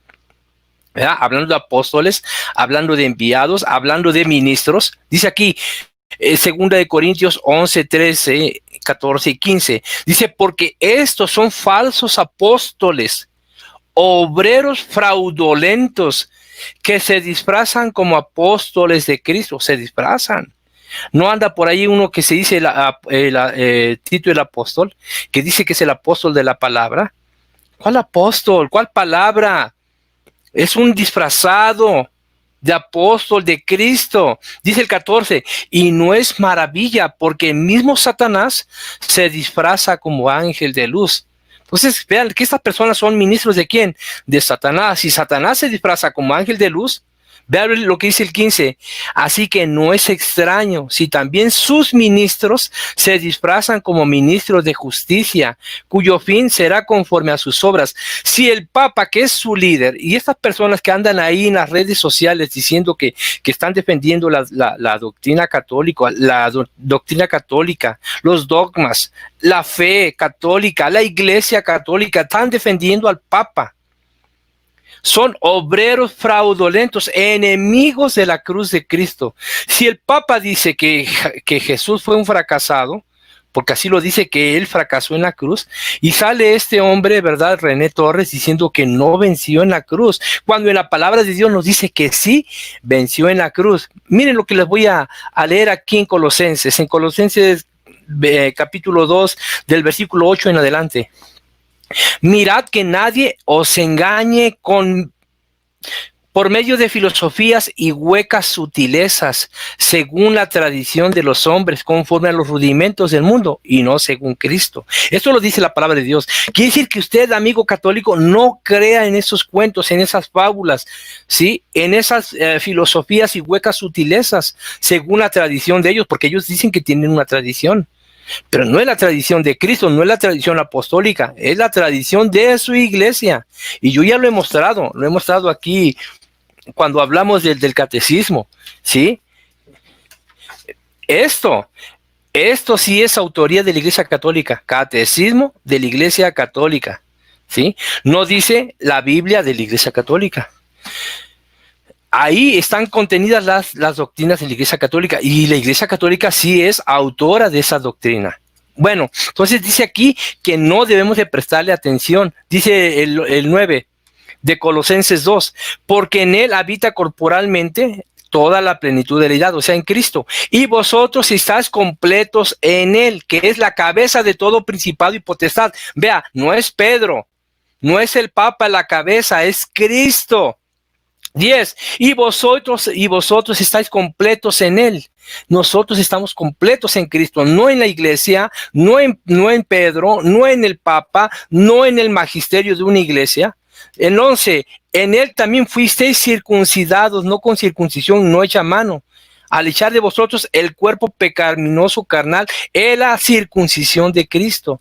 ¿verdad? Hablando de apóstoles, hablando de enviados, hablando de ministros. Dice aquí, 2 Corintios 11, 13, 14 y 15. Dice, porque estos son falsos apóstoles, obreros fraudulentos, que se disfrazan como apóstoles de Cristo. Se disfrazan. No anda por ahí uno que se dice Tito el apóstol, que dice que es el apóstol de la palabra. ¿Cuál apóstol? ¿Cuál palabra? Es un disfrazado de apóstol de Cristo. Dice el 14, y no es maravilla, porque el mismo Satanás se disfraza como ángel de luz. Entonces, vean que estas personas son ministros ¿de quién? De Satanás. Si Satanás se disfraza como ángel de luz, vean lo que dice el 15. Así que no es extraño si también sus ministros se disfrazan como ministros de justicia, cuyo fin será conforme a sus obras. Si el Papa, que es su líder, y estas personas que andan ahí en las redes sociales diciendo que están defendiendo la doctrina católica, doctrina católica, los dogmas, la fe católica, la iglesia católica, están defendiendo al Papa. Son obreros fraudulentos, enemigos de la cruz de Cristo. Si el Papa dice que Jesús fue un fracasado, porque así lo dice, que él fracasó en la cruz, y sale este hombre, ¿verdad?, René Torres, diciendo que no venció en la cruz, cuando en la palabra de Dios nos dice que sí venció en la cruz. Miren lo que les voy a leer aquí en Colosenses capítulo 2, del versículo 8 en adelante. Mirad que nadie os engañe por medio de filosofías y huecas sutilezas, según la tradición de los hombres, conforme a los rudimentos del mundo, y no según Cristo. Esto lo dice la palabra de Dios. Quiere decir que usted, amigo católico, no crea en esos cuentos, en esas fábulas, ¿sí? En esas filosofías y huecas sutilezas, según la tradición de ellos, porque ellos dicen que tienen una tradición. Pero no es la tradición de Cristo, no es la tradición apostólica, es la tradición de su iglesia. Y yo ya lo he mostrado aquí cuando hablamos del catecismo, ¿sí? Esto sí es autoría de la Iglesia Católica, catecismo de la Iglesia Católica, ¿sí? No dice la Biblia de la Iglesia Católica. Ahí están contenidas las doctrinas de la Iglesia Católica, y la Iglesia Católica sí es autora de esa doctrina. Bueno, entonces dice aquí que no debemos de prestarle atención. Dice el 9 de Colosenses 2, porque en él habita corporalmente toda la plenitud de la deidad, o sea, en Cristo. Y vosotros estáis completos en él, que es la cabeza de todo principado y potestad. Vea, no es Pedro, no es el Papa la cabeza, es Cristo. 10. Y vosotros estáis completos en él. Nosotros estamos completos en Cristo, no en la iglesia, no en Pedro, no en el Papa, no en el magisterio de una iglesia, El 11, en él también fuisteis circuncidados, no con circuncisión, no hecha a mano, al echar de vosotros el cuerpo pecaminoso carnal, es la circuncisión de Cristo.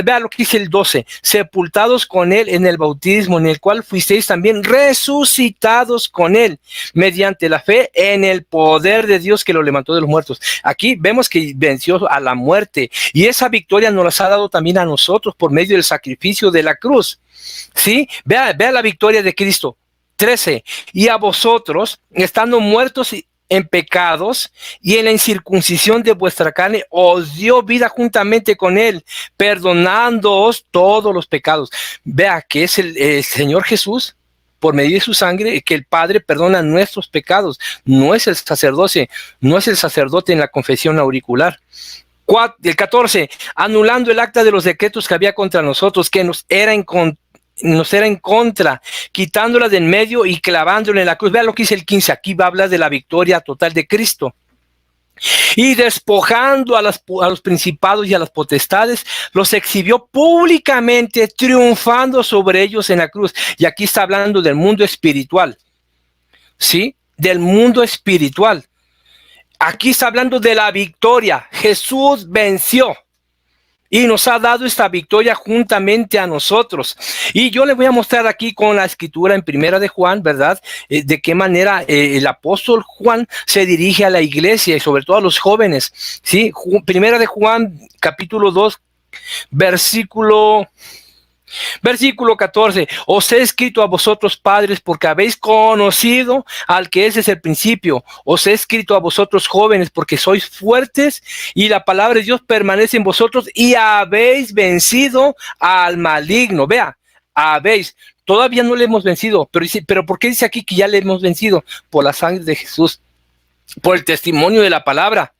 Vea lo que dice el 12, sepultados con él en el bautismo, en el cual fuisteis también resucitados con él, mediante la fe en el poder de Dios que lo levantó de los muertos. Aquí vemos que venció a la muerte, y esa victoria nos la ha dado también a nosotros por medio del sacrificio de la cruz. ¿Sí? Vea la victoria de Cristo. 13, y a vosotros, estando muertos en pecados y en la incircuncisión de vuestra carne, os dio vida juntamente con él, perdonándoos todos los pecados. Vea que es el Señor Jesús, por medio de su sangre, que el Padre perdona nuestros pecados. No es el sacerdote, no es el sacerdote en la confesión auricular. El 14, anulando el acta de los decretos que había contra nosotros, que nos era en contra, quitándola de en medio y clavándola en la cruz. Vean lo que dice el 15, aquí va a hablar de la victoria total de Cristo. Y despojando a los principados y a las potestades, los exhibió públicamente, triunfando sobre ellos en la cruz. Y aquí está hablando del mundo espiritual, ¿sí? Del mundo espiritual. Aquí está hablando de la victoria. Jesús venció y nos ha dado esta victoria juntamente a nosotros. Y yo le voy a mostrar aquí con la escritura en Primera de Juan, ¿verdad? De qué manera el apóstol Juan se dirige a la iglesia y sobre todo a los jóvenes, ¿sí? Primera de Juan, capítulo 2, versículo 14, os he escrito a vosotros padres porque habéis conocido al que es desde el principio. Os he escrito a vosotros jóvenes porque sois fuertes y la palabra de Dios permanece en vosotros y habéis vencido al maligno. Vea, habéis, todavía no le hemos vencido, pero ¿por qué dice aquí que ya le hemos vencido? Por la sangre de Jesús, por el testimonio de la palabra.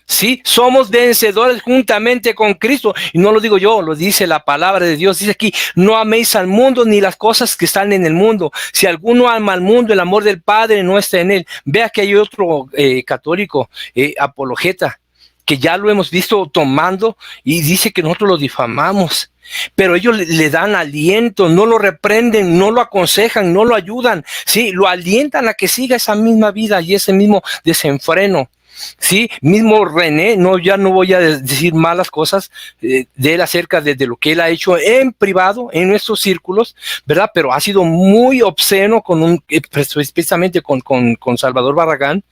Sí, somos vencedores juntamente con Cristo. Y no lo digo yo, lo dice la palabra de Dios. Dice aquí, no améis al mundo ni las cosas que están en el mundo. Si alguno ama al mundo, el amor del Padre no está en él. Vea que hay otro católico, apologeta, que ya lo hemos visto tomando y dice que nosotros lo difamamos. Pero ellos le dan aliento, no lo reprenden, no lo aconsejan, no lo ayudan. Sí, lo alientan a que siga esa misma vida y ese mismo desenfreno. Sí, mismo René, ya no voy a decir malas cosas de él acerca de lo que él ha hecho en privado, en nuestros círculos, ¿verdad? Pero ha sido muy obsceno especialmente con Salvador Barragán,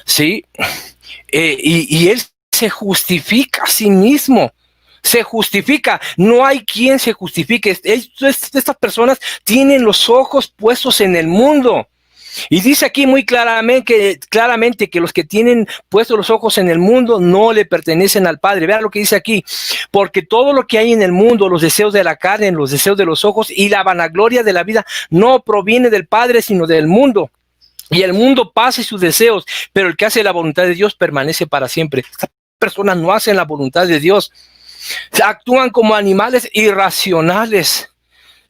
¿sí? Y él se justifica a sí mismo. Se justifica, no hay quien se justifique. Estas personas tienen los ojos puestos en el mundo. Y dice aquí muy claramente que los que tienen puestos los ojos en el mundo no le pertenecen al Padre. Vean lo que dice aquí, porque todo lo que hay en el mundo, los deseos de la carne, los deseos de los ojos y la vanagloria de la vida, no proviene del Padre, sino del mundo. Y el mundo pasa y sus deseos, pero el que hace la voluntad de Dios permanece para siempre. Estas personas no hacen la voluntad de Dios. Actúan como animales irracionales.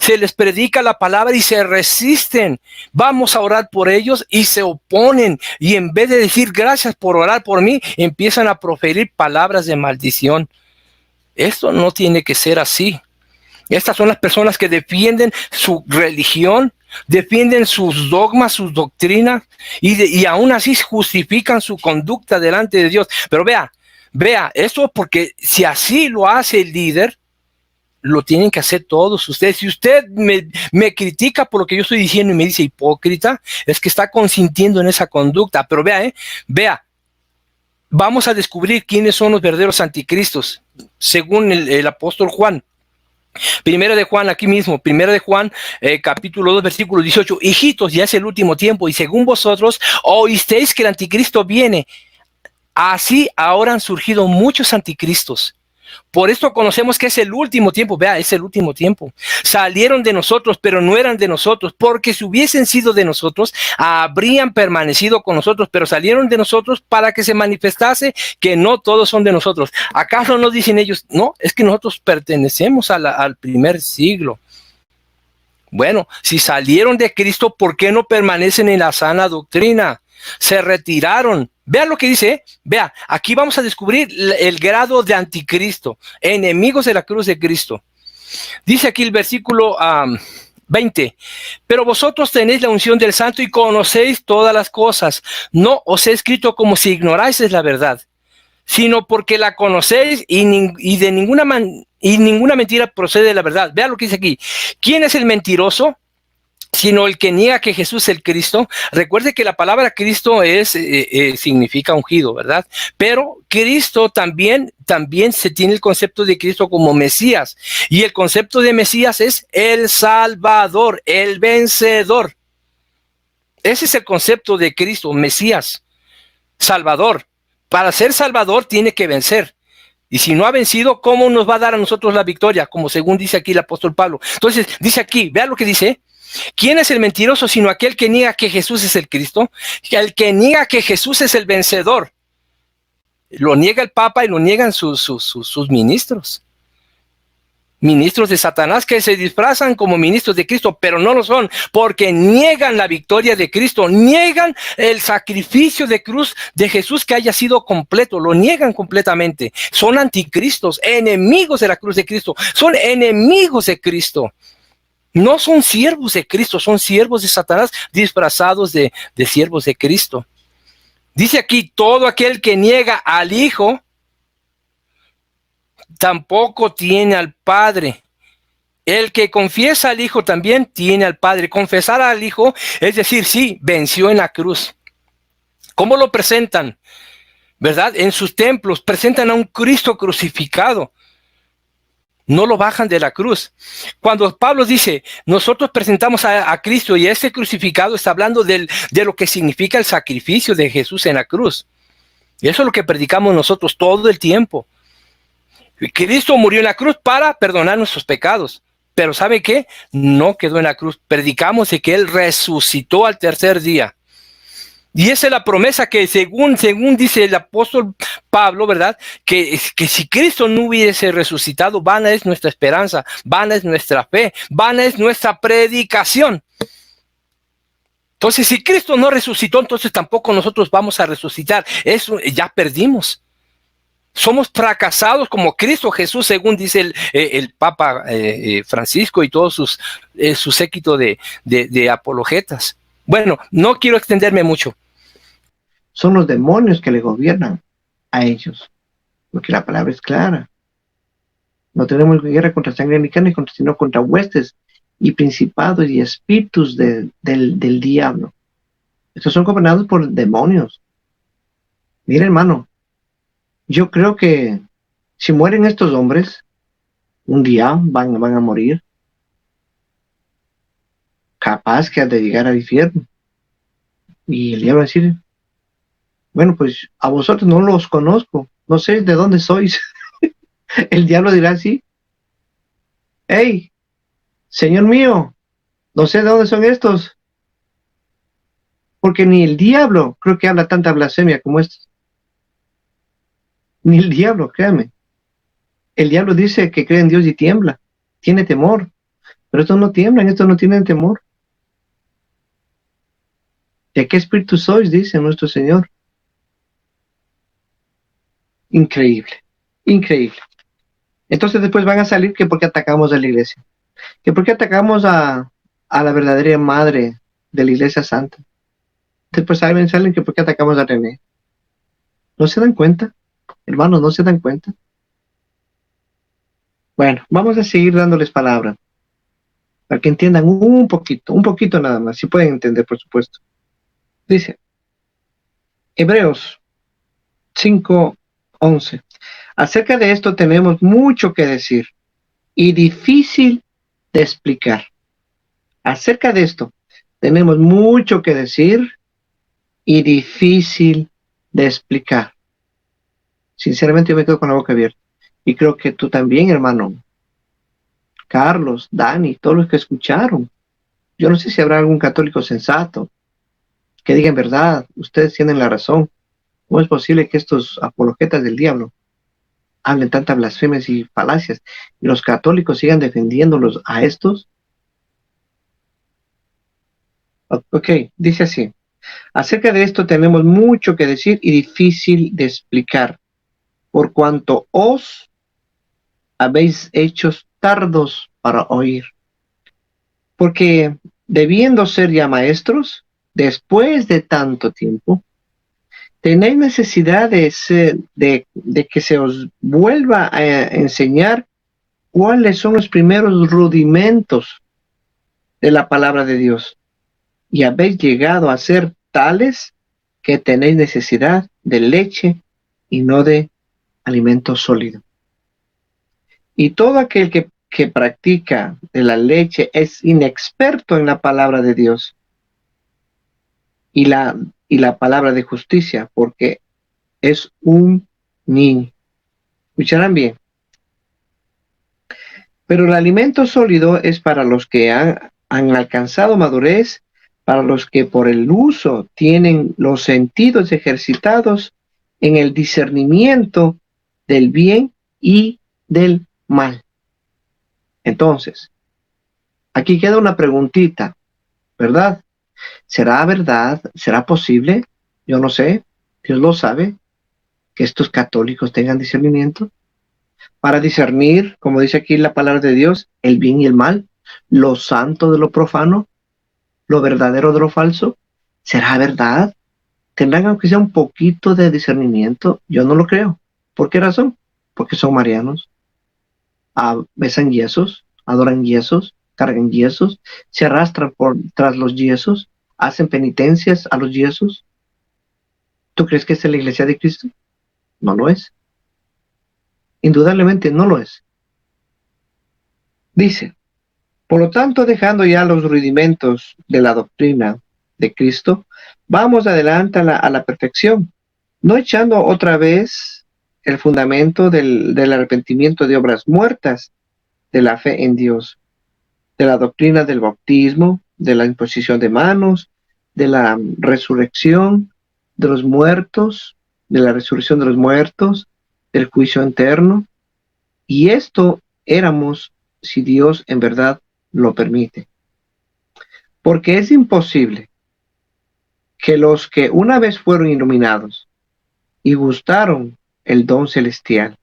Se les predica la palabra y se resisten. Vamos a orar por ellos y se oponen. Y en vez de decir gracias por orar por mí, empiezan a proferir palabras de maldición. Esto no tiene que ser así. Estas son las personas que defienden su religión, defienden sus dogmas, sus doctrinas y aún así justifican su conducta delante de Dios. Pero vea, esto porque si así lo hace el líder, lo tienen que hacer todos ustedes. Si usted me critica por lo que yo estoy diciendo y me dice hipócrita, es que está consintiendo en esa conducta. Pero vea, vamos a descubrir quiénes son los verdaderos anticristos, según el apóstol Juan. Primera de Juan, aquí mismo, Primera de Juan, capítulo 2, versículo 18. Hijitos, ya es el último tiempo, y según vosotros oísteis que el anticristo viene. Así ahora han surgido muchos anticristos. Por esto conocemos que es el último tiempo. Vea, es el último tiempo. Salieron de nosotros, pero no eran de nosotros, porque si hubiesen sido de nosotros, habrían permanecido con nosotros, pero salieron de nosotros para que se manifestase que no todos son de nosotros. ¿Acaso no dicen ellos? No, es que nosotros pertenecemos al primer siglo. Bueno, si salieron de Cristo, ¿por qué no permanecen en la sana doctrina? Se retiraron. Vean lo que dice, vea, aquí vamos a descubrir el grado de anticristo, enemigos de la cruz de Cristo. Dice aquí el versículo 20. Pero vosotros tenéis la unción del Santo y conocéis todas las cosas. No os he escrito como si ignoraseis la verdad, sino porque la conocéis y ninguna mentira procede de la verdad. Vea lo que dice aquí. ¿Quién es el mentiroso? Sino el que niega que Jesús es el Cristo. Recuerde que la palabra Cristo significa ungido, ¿verdad? Pero Cristo también se tiene el concepto de Cristo como Mesías. Y el concepto de Mesías es el Salvador, el vencedor. Ese es el concepto de Cristo, Mesías, Salvador. Para ser Salvador tiene que vencer. Y si no ha vencido, ¿cómo nos va a dar a nosotros la victoria? Como según dice aquí el apóstol Pablo. Entonces, dice aquí, vea lo que dice. ¿Quién es el mentiroso sino aquel que niega que Jesús es el Cristo? El que niega que Jesús es el vencedor. Lo niega el Papa y lo niegan sus ministros. Ministros de Satanás que se disfrazan como ministros de Cristo, pero no lo son, porque niegan la victoria de Cristo, niegan el sacrificio de cruz de Jesús que haya sido completo, lo niegan completamente. Son anticristos, enemigos de la cruz de Cristo, son enemigos de Cristo. No son siervos de Cristo, son siervos de Satanás disfrazados de siervos de Cristo. Dice aquí, todo aquel que niega al Hijo, tampoco tiene al Padre. El que confiesa al Hijo también tiene al Padre. Confesar al Hijo es decir, sí, venció en la cruz. ¿Cómo lo presentan? ¿Verdad? En sus templos presentan a un Cristo crucificado. No lo bajan de la cruz. Cuando Pablo dice, nosotros presentamos a Cristo y ese crucificado, está hablando de lo que significa el sacrificio de Jesús en la cruz. Y eso es lo que predicamos nosotros todo el tiempo. Cristo murió en la cruz para perdonar nuestros pecados. Pero ¿sabe qué? No quedó en la cruz. Predicamos de que Él resucitó al tercer día. Y esa es la promesa que según dice el apóstol Pablo, ¿verdad? Que si Cristo no hubiese resucitado, vana es nuestra esperanza, vana es nuestra fe, vana es nuestra predicación. Entonces, si Cristo no resucitó, entonces tampoco nosotros vamos a resucitar. Eso ya perdimos. Somos fracasados como Cristo Jesús, según dice el Papa Francisco y todo su séquito de apologetas. Bueno, no quiero extenderme mucho. Son los demonios que le gobiernan a ellos, porque la palabra es clara. No tenemos guerra contra sangre ni carne, sino contra huestes y principados y espíritus del diablo. Estos son gobernados por demonios. Mira, hermano, yo creo que si mueren estos hombres, un día van a morir. Capaz que han de llegar al infierno. Y el diablo va a decir, bueno, pues a vosotros no los conozco, no sé de dónde sois. El diablo dirá así, hey, Señor mío, no sé de dónde son estos. Porque ni el diablo creo que habla tanta blasfemia como estos. Ni el diablo, créame. El diablo dice que cree en Dios y tiembla, tiene temor. Pero estos no tiemblan, estos no tienen temor. ¿De qué espíritu sois? Dice nuestro Señor. Increíble, increíble. Entonces después van a salir que porque atacamos a la iglesia, que porque atacamos a la verdadera madre de la iglesia santa. Después salen que porque atacamos a René. ¿No se dan cuenta? Hermanos, ¿no se dan cuenta? Bueno, vamos a seguir dándoles palabra, para que entiendan un poquito nada más, si pueden entender, por supuesto. Dice, Hebreos 5:11. Acerca de esto tenemos mucho que decir y difícil de explicar. Acerca de esto tenemos mucho que decir y difícil de explicar. Sinceramente yo me quedo con la boca abierta. Y creo que tú también, hermano. Carlos, Dani, todos los que escucharon. Yo no sé si habrá algún católico sensato que diga en verdad, ustedes tienen la razón. ¿Cómo es posible que estos apologetas del diablo hablen tantas blasfemias y falacias y los católicos sigan defendiéndolos a estos? Ok, dice así. Acerca de esto tenemos mucho que decir y difícil de explicar, por cuanto os habéis hecho tardos para oír. Porque debiendo ser ya maestros, después de tanto tiempo, tenéis necesidad de que se os vuelva a enseñar cuáles son los primeros rudimentos de la palabra de Dios. Y habéis llegado a ser tales que tenéis necesidad de leche y no de alimento sólido. Y todo aquel que practica de la leche es inexperto en la palabra de Dios y la palabra de justicia, porque es un niño. Escucharán bien. Pero el alimento sólido es para los que han alcanzado madurez, para los que por el uso tienen los sentidos ejercitados en el discernimiento del bien y del mal. Entonces, aquí queda una preguntita, ¿verdad? ¿Será verdad? ¿Será posible? Yo no sé, Dios lo sabe, que estos católicos tengan discernimiento para discernir, como dice aquí la palabra de Dios, el bien y el mal, lo santo de lo profano, lo verdadero de lo falso. ¿Será verdad? ¿Tendrán aunque sea un poquito de discernimiento? Yo no lo creo. ¿Por qué razón? Porque son marianos. Besan yesos, adoran yesos, cargan yesos, se arrastran tras los yesos, hacen penitencias a los yesos. ¿Tú crees que esta es la iglesia de Cristo? No lo es. Indudablemente no lo es. Dice, por lo tanto, dejando ya los rudimentos de la doctrina de Cristo, vamos adelante a la perfección, no echando otra vez el fundamento del arrepentimiento de obras muertas, de la fe en Dios, de la doctrina del bautismo, de la imposición de manos, de la resurrección de los muertos, de la resurrección de los muertos, del juicio eterno. Y esto éramos si Dios en verdad lo permite. Porque es imposible que los que una vez fueron iluminados y gustaron el don celestial,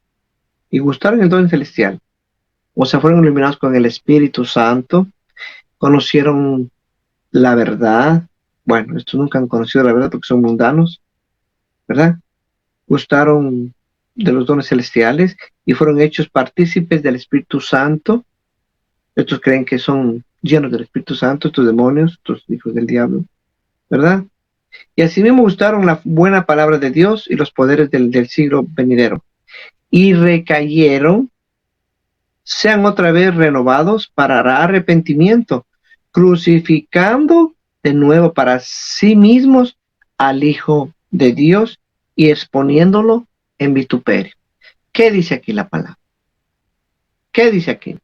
o sea, fueron iluminados con el Espíritu Santo, conocieron la verdad. Bueno, estos nunca han conocido la verdad porque son mundanos, ¿verdad? Gustaron de los dones celestiales y fueron hechos partícipes del Espíritu Santo. Estos creen que son llenos del Espíritu Santo, estos demonios, estos hijos del diablo, ¿verdad? Y asimismo gustaron la buena palabra de Dios y los poderes del siglo venidero. Y recayeron, sean otra vez renovados para arrepentimiento, crucificando de nuevo para sí mismos al Hijo de Dios y exponiéndolo en vituperio. ¿Qué dice aquí la palabra? ¿Qué dice aquí?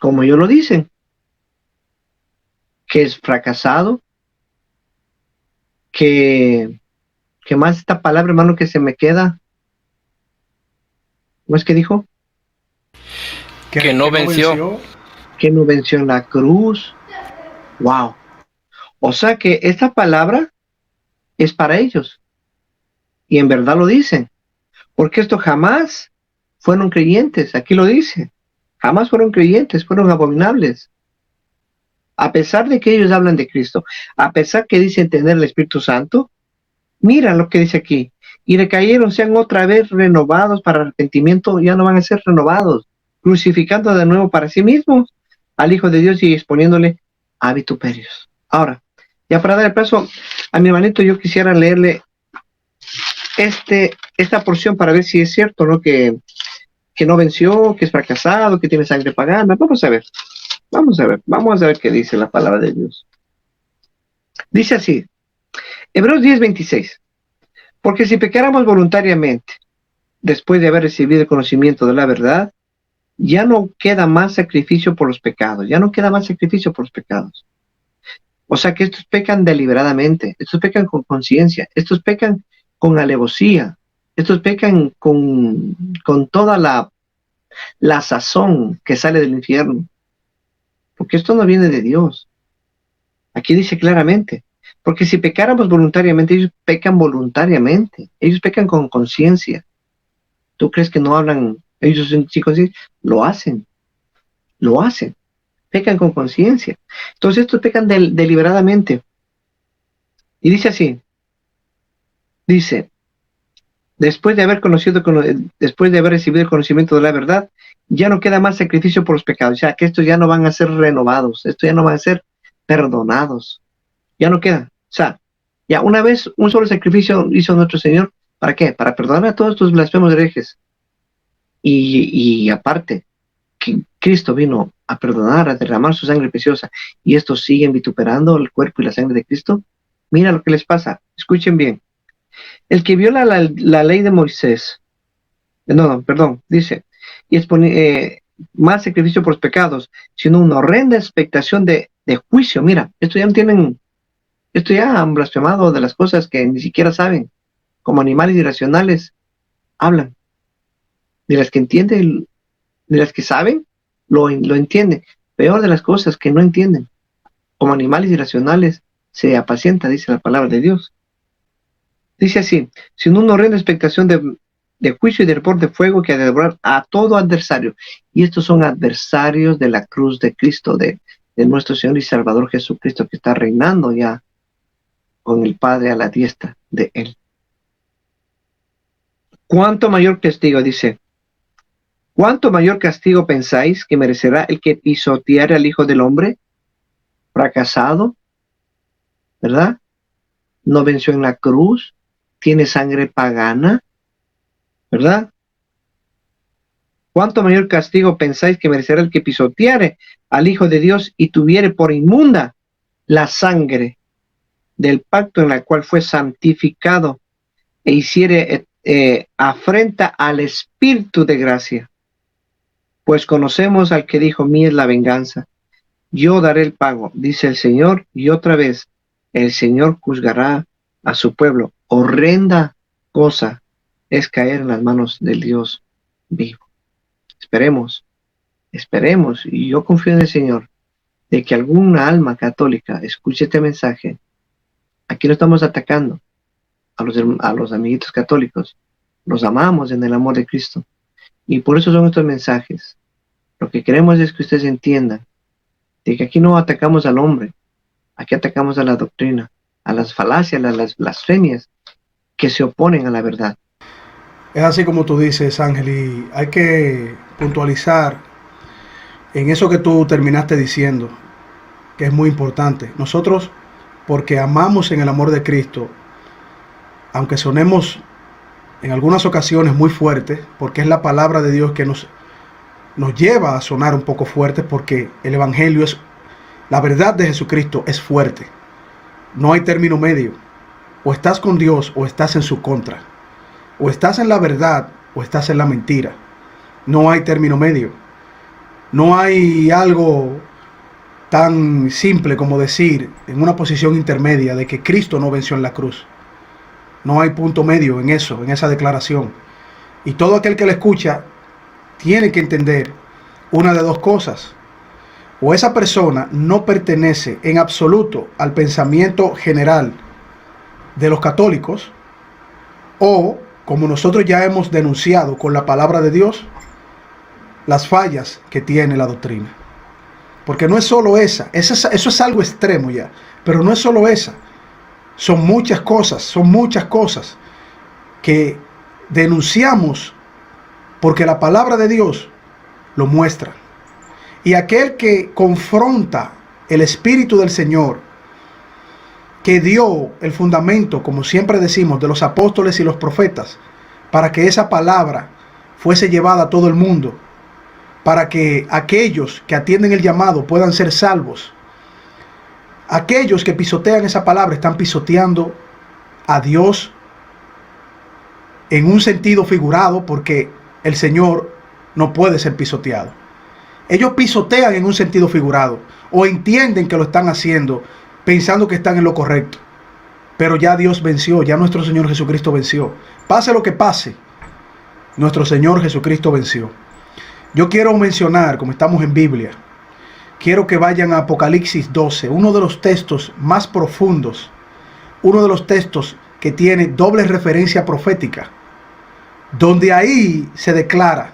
Como ellos lo dicen, que es fracasado, que más esta palabra, hermano, que se me queda. ¿Cómo es que dijo? Que no venció. Que no venció en la cruz. Wow. O sea que esta palabra es para ellos. Y en verdad lo dicen. Porque esto jamás fueron creyentes. Aquí lo dice. Jamás fueron creyentes, fueron abominables. A pesar de que ellos hablan de Cristo, a pesar que dicen tener el Espíritu Santo, mira lo que dice aquí. Y recayeron, sean otra vez renovados para arrepentimiento, ya no van a ser renovados, crucificando de nuevo para sí mismos al Hijo de Dios y exponiéndole a vituperios. Ahora, ya para dar el paso a mi hermanito, yo quisiera leerle esta porción para ver si es cierto, ¿no? Que no venció, que es fracasado, que tiene sangre pagana. Vamos a ver qué dice la palabra de Dios. Dice así, Hebreos 10:26, porque si pecáramos voluntariamente, después de haber recibido el conocimiento de la verdad, ya no queda más sacrificio por los pecados, O sea que estos pecan deliberadamente, estos pecan con conciencia, estos pecan con alevosía, estos pecan con toda la sazón que sale del infierno. Porque esto no viene de Dios. Aquí dice claramente, porque si pecáramos voluntariamente, ellos pecan voluntariamente, ellos pecan con conciencia. ¿Tú crees que no hablan ellos sin conciencia? Lo hacen. pecan con conciencia. Entonces estos pecan deliberadamente. Y dice así, dice, después de haber recibido el conocimiento de la verdad, ya no queda más sacrificio por los pecados. O sea, que estos ya no van a ser renovados, estos ya no van a ser perdonados. Ya no queda. O sea, ya una vez un solo sacrificio hizo nuestro Señor. ¿Para qué? Para perdonar a todos estos blasfemos herejes. Y aparte, que Cristo vino a perdonar, a derramar su sangre preciosa, y estos siguen vituperando el cuerpo y la sangre de Cristo. Mira lo que les pasa. Escuchen bien. El que viola la ley de Moisés, dice, y expone más sacrificio por los pecados, sino una horrenda expectación de juicio. Mira, esto ya han blasfemado de las cosas que ni siquiera saben, como animales irracionales hablan. De las que entienden, de las que saben, lo entienden. Peor de las cosas que no entienden. Como animales irracionales se apacienta, dice la palabra de Dios. Dice así, sino una horrenda expectación de juicio y de reporte de fuego que ha de devorar a todo adversario. Y estos son adversarios de la cruz de Cristo, de nuestro Señor y Salvador Jesucristo, que está reinando ya con el Padre a la diestra de Él. ¿Cuánto mayor castigo, dice? ¿Cuánto mayor castigo pensáis que merecerá el que pisoteare al Hijo del Hombre? Fracasado, ¿verdad? No venció en la cruz, tiene sangre pagana, ¿verdad? ¿Cuánto mayor castigo pensáis que merecerá el que pisoteare al Hijo de Dios y tuviere por inmunda la sangre del pacto en la cual fue santificado e hiciere afrenta al Espíritu de gracia? Pues conocemos al que dijo, mía es la venganza, yo daré el pago, dice el Señor, y otra vez el Señor juzgará a su pueblo. Horrenda cosa es caer en las manos del Dios vivo. Esperemos, y yo confío en el Señor, de que alguna alma católica escuche este mensaje. Aquí no estamos atacando a los amiguitos católicos, los amamos en el amor de Cristo, y por eso son estos mensajes. Lo que queremos es que ustedes entiendan de que aquí no atacamos al hombre, aquí atacamos a la doctrina, a las falacias, a las blasfemias que se oponen a la verdad. Es así como tú dices, Ángel, y hay que puntualizar en eso que tú terminaste diciendo, que es muy importante. Nosotros, porque amamos en el amor de Cristo, aunque sonemos en algunas ocasiones muy fuertes, porque es la palabra de Dios que nos lleva a sonar un poco fuerte, porque el Evangelio es, la verdad de Jesucristo es fuerte. No hay término medio. O estás con Dios o estás en su contra. O estás en la verdad o estás en la mentira. No hay término medio. No hay algo tan simple como decir en una posición intermedia de que Cristo no venció en la cruz. No hay punto medio en eso, en esa declaración. Y todo aquel que la escucha tiene que entender una de dos cosas. O esa persona no pertenece en absoluto al pensamiento general de los católicos, o, como nosotros ya hemos denunciado con la palabra de Dios, las fallas que tiene la doctrina. Porque no es solo eso es algo extremo ya, pero no es solo esa. Son muchas cosas que denunciamos porque la palabra de Dios lo muestra. Y aquel que confronta el Espíritu del Señor, que dio el fundamento, como siempre decimos, de los apóstoles y los profetas, para que esa palabra fuese llevada a todo el mundo, para que aquellos que atienden el llamado puedan ser salvos. Aquellos que pisotean esa palabra están pisoteando a Dios en un sentido figurado, porque el Señor no puede ser pisoteado. Ellos pisotean en un sentido figurado, o entienden que lo están haciendo pensando que están en lo correcto. Pero ya Dios venció, ya nuestro Señor Jesucristo venció. Pase lo que pase, nuestro Señor Jesucristo venció. Yo quiero mencionar, como estamos en Biblia, quiero que vayan a Apocalipsis 12, uno de los textos más profundos, uno de los textos que tiene doble referencia profética, donde ahí se declara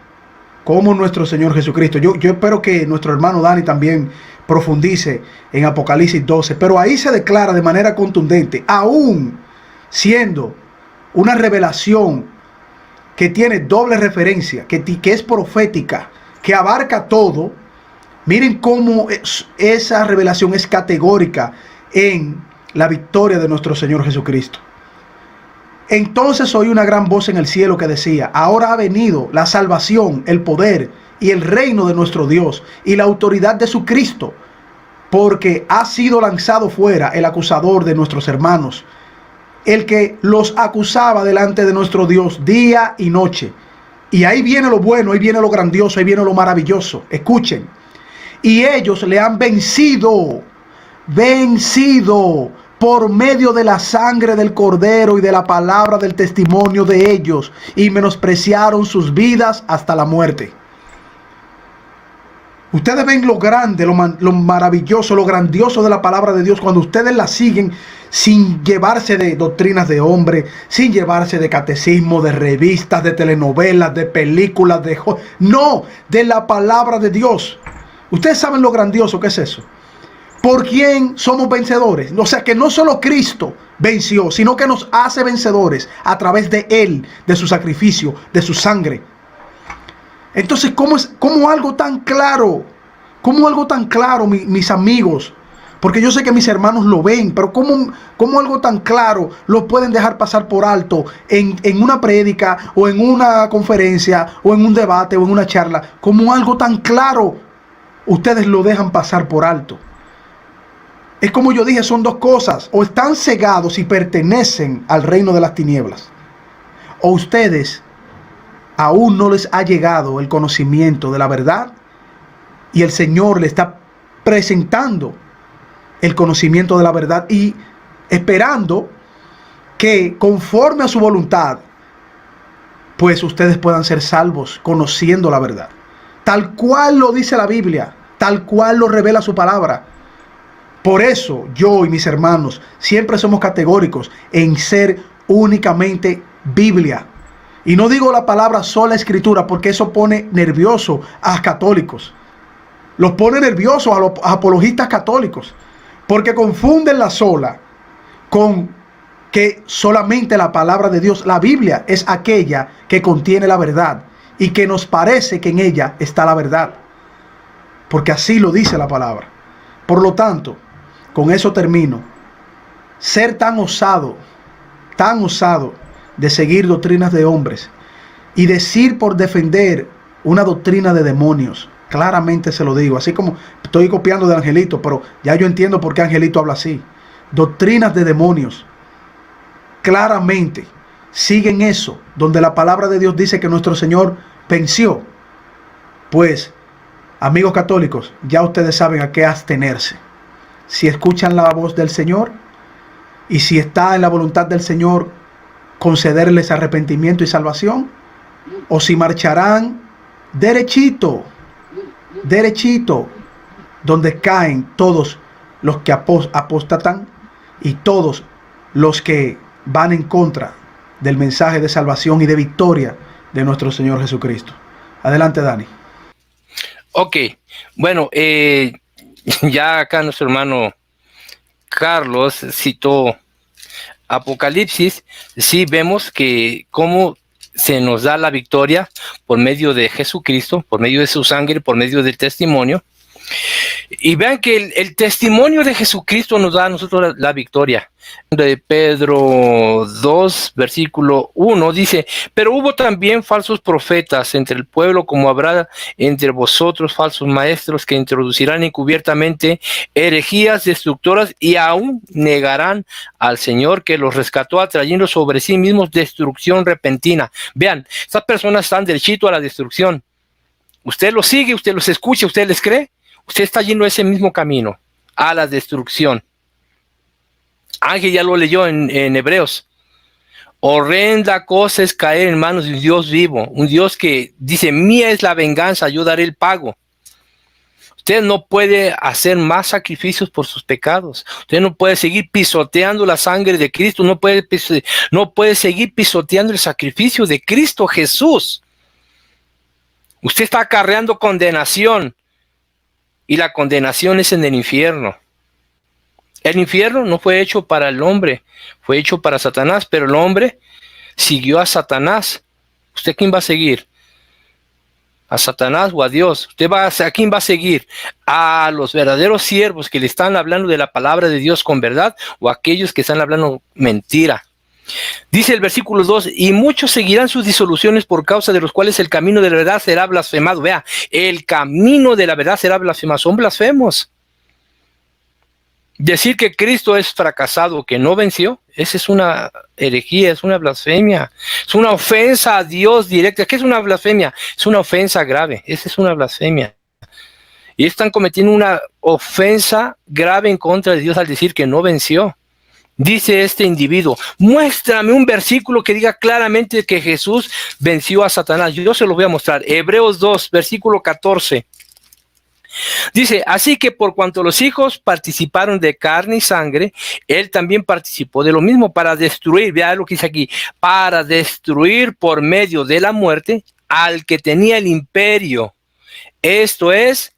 como nuestro Señor Jesucristo. Yo espero que nuestro hermano Dani también profundice en Apocalipsis 12, pero ahí se declara de manera contundente, aún siendo una revelación que tiene doble referencia, que es profética, que abarca todo. Miren cómo esa revelación es categórica en la victoria de nuestro Señor Jesucristo. Entonces oí una gran voz en el cielo que decía: ahora ha venido la salvación, el poder y el reino de nuestro Dios y la autoridad de su Cristo, porque ha sido lanzado fuera el acusador de nuestros hermanos, el que los acusaba delante de nuestro Dios día y noche. Y ahí viene lo bueno, ahí viene lo grandioso, ahí viene lo maravilloso. Escuchen. Y ellos le han vencido por medio de la sangre del Cordero y de la palabra del testimonio de ellos, y menospreciaron sus vidas hasta la muerte. Ustedes ven lo grande, lo maravilloso, lo grandioso de la palabra de Dios cuando ustedes la siguen sin llevarse de doctrinas de hombre, sin llevarse de catecismo, de revistas, de telenovelas, de películas, no, de la palabra de Dios. Ustedes saben lo grandioso que es eso. ¿Por quién somos vencedores? O sea, que no solo Cristo venció, sino que nos hace vencedores a través de Él, de su sacrificio, de su sangre. Entonces, ¿cómo algo tan claro? ¿Cómo algo tan claro, mis amigos? Porque yo sé que mis hermanos lo ven, pero ¿cómo algo tan claro lo pueden dejar pasar por alto en una prédica o en una conferencia o en un debate o en una charla? ¿Cómo algo tan claro ustedes lo dejan pasar por alto? Es como yo dije, son dos cosas: o están cegados y pertenecen al reino de las tinieblas, o ustedes aún no les ha llegado el conocimiento de la verdad y el Señor le está presentando el conocimiento de la verdad y esperando que conforme a su voluntad, pues ustedes puedan ser salvos conociendo la verdad, tal cual lo dice la Biblia, tal cual lo revela su palabra. Por eso yo y mis hermanos siempre somos categóricos en ser únicamente Biblia. Y no digo la palabra sola escritura, porque eso pone nervioso a católicos. Los pone nerviosos a los apologistas católicos, porque confunden la sola con que solamente la palabra de Dios, la Biblia, es aquella que contiene la verdad y que nos parece que en ella está la verdad, porque así lo dice la palabra. Por lo tanto, con eso termino. Ser tan osado de seguir doctrinas de hombres y decir por defender una doctrina de demonios, claramente se lo digo, así como estoy copiando de Angelito, pero ya yo entiendo por qué Angelito habla así. Doctrinas de demonios, claramente siguen eso, donde la palabra de Dios dice que nuestro Señor venció. Pues, amigos católicos, ya ustedes saben a qué abstenerse. Si escuchan la voz del Señor y si está en la voluntad del Señor concederles arrepentimiento y salvación, o si marcharán derechito, donde caen todos los que apostatan y todos los que van en contra del mensaje de salvación y de victoria de nuestro Señor Jesucristo. Adelante, Dani. Ok, bueno, ya acá nuestro hermano Carlos citó Apocalipsis. Sí vemos que cómo se nos da la victoria por medio de Jesucristo, por medio de su sangre, por medio del testimonio. Y vean que el testimonio de Jesucristo nos da a nosotros la victoria. De Pedro 2, versículo 1, dice: pero hubo también falsos profetas entre el pueblo, como habrá entre vosotros falsos maestros, que introducirán encubiertamente herejías destructoras, y aún negarán al Señor que los rescató, atrayendo sobre sí mismos destrucción repentina. Vean, estas personas están derechito a la destrucción. Usted los sigue, usted los escucha, usted les cree. Usted está yendo ese mismo camino, a la destrucción. Ángel ya lo leyó en Hebreos. Horrenda cosa es caer en manos de un Dios vivo, un Dios que dice: mía es la venganza, yo daré el pago. Usted no puede hacer más sacrificios por sus pecados. Usted no puede seguir pisoteando la sangre de Cristo, no puede seguir pisoteando el sacrificio de Cristo Jesús. Usted está acarreando condenación y la condenación es en el infierno. El infierno no fue hecho para el hombre, fue hecho para Satanás, pero el hombre siguió a Satanás. ¿Usted quién va a seguir? ¿A Satanás o a Dios? ¿A quién va a seguir? ¿A los verdaderos siervos que le están hablando de la palabra de Dios con verdad o a aquellos que están hablando mentira? Dice el versículo 2, y muchos seguirán sus disoluciones por causa de los cuales el camino de la verdad será blasfemado. Vea, el camino de la verdad será blasfemado. Son blasfemos. Decir que Cristo es fracasado, que no venció, esa es una herejía, es una blasfemia, es una ofensa a Dios directa. ¿Qué es una blasfemia? Es una ofensa grave, esa es una blasfemia. Y están cometiendo una ofensa grave en contra de Dios al decir que no venció. Dice este individuo, muéstrame un versículo que diga claramente que Jesús venció a Satanás. Yo se lo voy a mostrar. Hebreos 2, versículo 14. Dice, así que por cuanto los hijos participaron de carne y sangre, él también participó de lo mismo para destruir, vea lo que dice aquí, para destruir por medio de la muerte al que tenía el imperio. Esto es,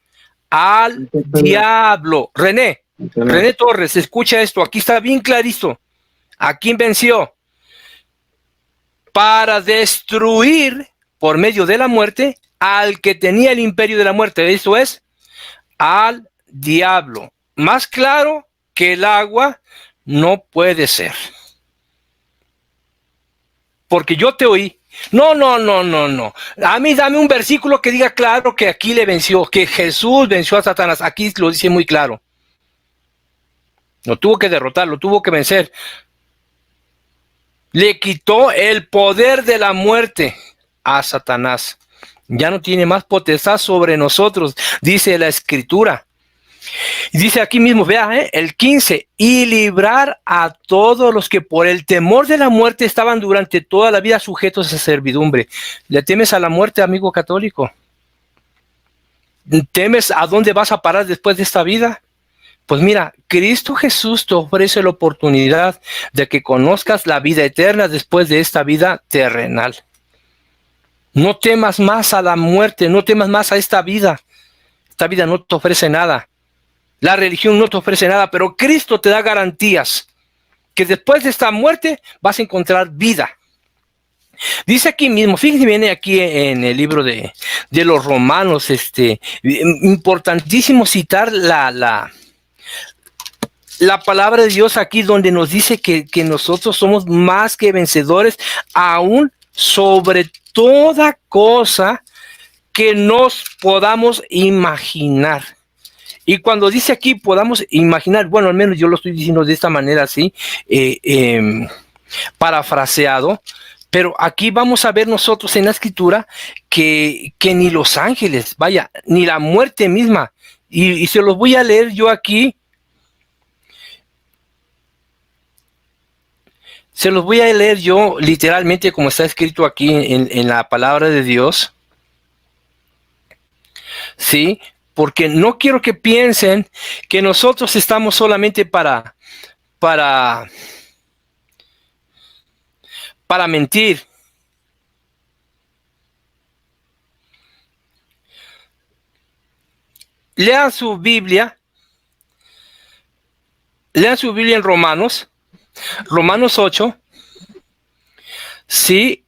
al diablo. René Torres, escucha esto, aquí está bien clarito. ¿A quién venció? Para destruir por medio de la muerte al que tenía el imperio de la muerte. Esto es, al diablo. Más claro que el agua no puede ser. Porque yo te oí. No. A mí dame un versículo que diga claro que aquí le venció, que Jesús venció a Satanás. Aquí lo dice muy claro. Lo tuvo que derrotar, lo tuvo que vencer. Le quitó el poder de la muerte a Satanás. Ya no tiene más potestad sobre nosotros, dice la Escritura. Dice aquí mismo, vea, el 15, y librar a todos los que por el temor de la muerte estaban durante toda la vida sujetos a servidumbre. ¿Le temes a la muerte, amigo católico? ¿Temes a dónde vas a parar después de esta vida? Pues mira, Cristo Jesús te ofrece la oportunidad de que conozcas la vida eterna después de esta vida terrenal. No temas más a la muerte, no temas más a esta vida. Esta vida no te ofrece nada. La religión no te ofrece nada, pero Cristo te da garantías que después de esta muerte vas a encontrar vida. Dice aquí mismo, fíjense, viene aquí en el libro de los Romanos, importantísimo citar la palabra de Dios aquí donde nos dice que nosotros somos más que vencedores, aún sobre toda cosa que nos podamos imaginar. Y cuando dice aquí podamos imaginar, bueno, al menos yo lo estoy diciendo de esta manera así, parafraseado, pero aquí vamos a ver nosotros en la Escritura que ni los ángeles, vaya, ni la muerte misma, y se los voy a leer yo aquí. Se los voy a leer yo literalmente como está escrito aquí en la palabra de Dios. ¿Sí? Porque no quiero que piensen que nosotros estamos solamente para mentir. Lean su Biblia en Romanos 8. Sí.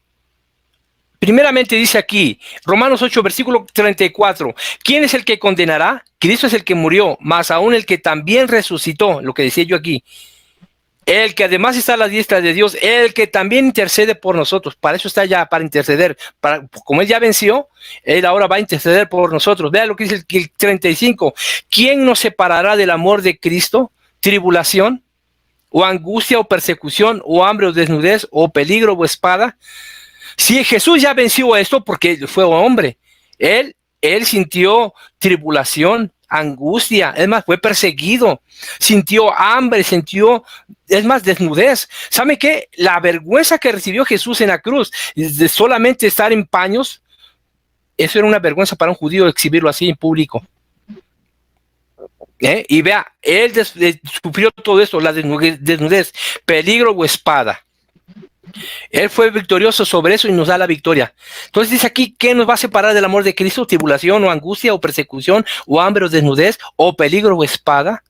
Primeramente dice aquí, Romanos 8, versículo 34, ¿quién es el que condenará? Cristo es el que murió, más aún el que también resucitó, lo que decía yo aquí. El que además está a la diestra de Dios, el que también intercede por nosotros. Para eso está ya, para interceder. Como él ya venció, él ahora va a interceder por nosotros. Vea lo que dice el 35. ¿Quién nos separará del amor de Cristo? ¿Tribulación? ¿O angustia o persecución? ¿O hambre o desnudez? ¿O peligro o espada? Si Jesús ya venció esto porque fue hombre, él sintió tribulación, angustia, es más, fue perseguido, sintió hambre, es más, desnudez. ¿Sabe qué? La vergüenza que recibió Jesús en la cruz, de solamente estar en paños, eso era una vergüenza para un judío exhibirlo así en público. Y vea, él sufrió todo esto, la desnudez, peligro o espada. Él fue victorioso sobre eso y nos da la victoria. Entonces dice aquí, ¿qué nos va a separar del amor de Cristo? Tribulación o angustia o persecución o hambre o desnudez o peligro o espada.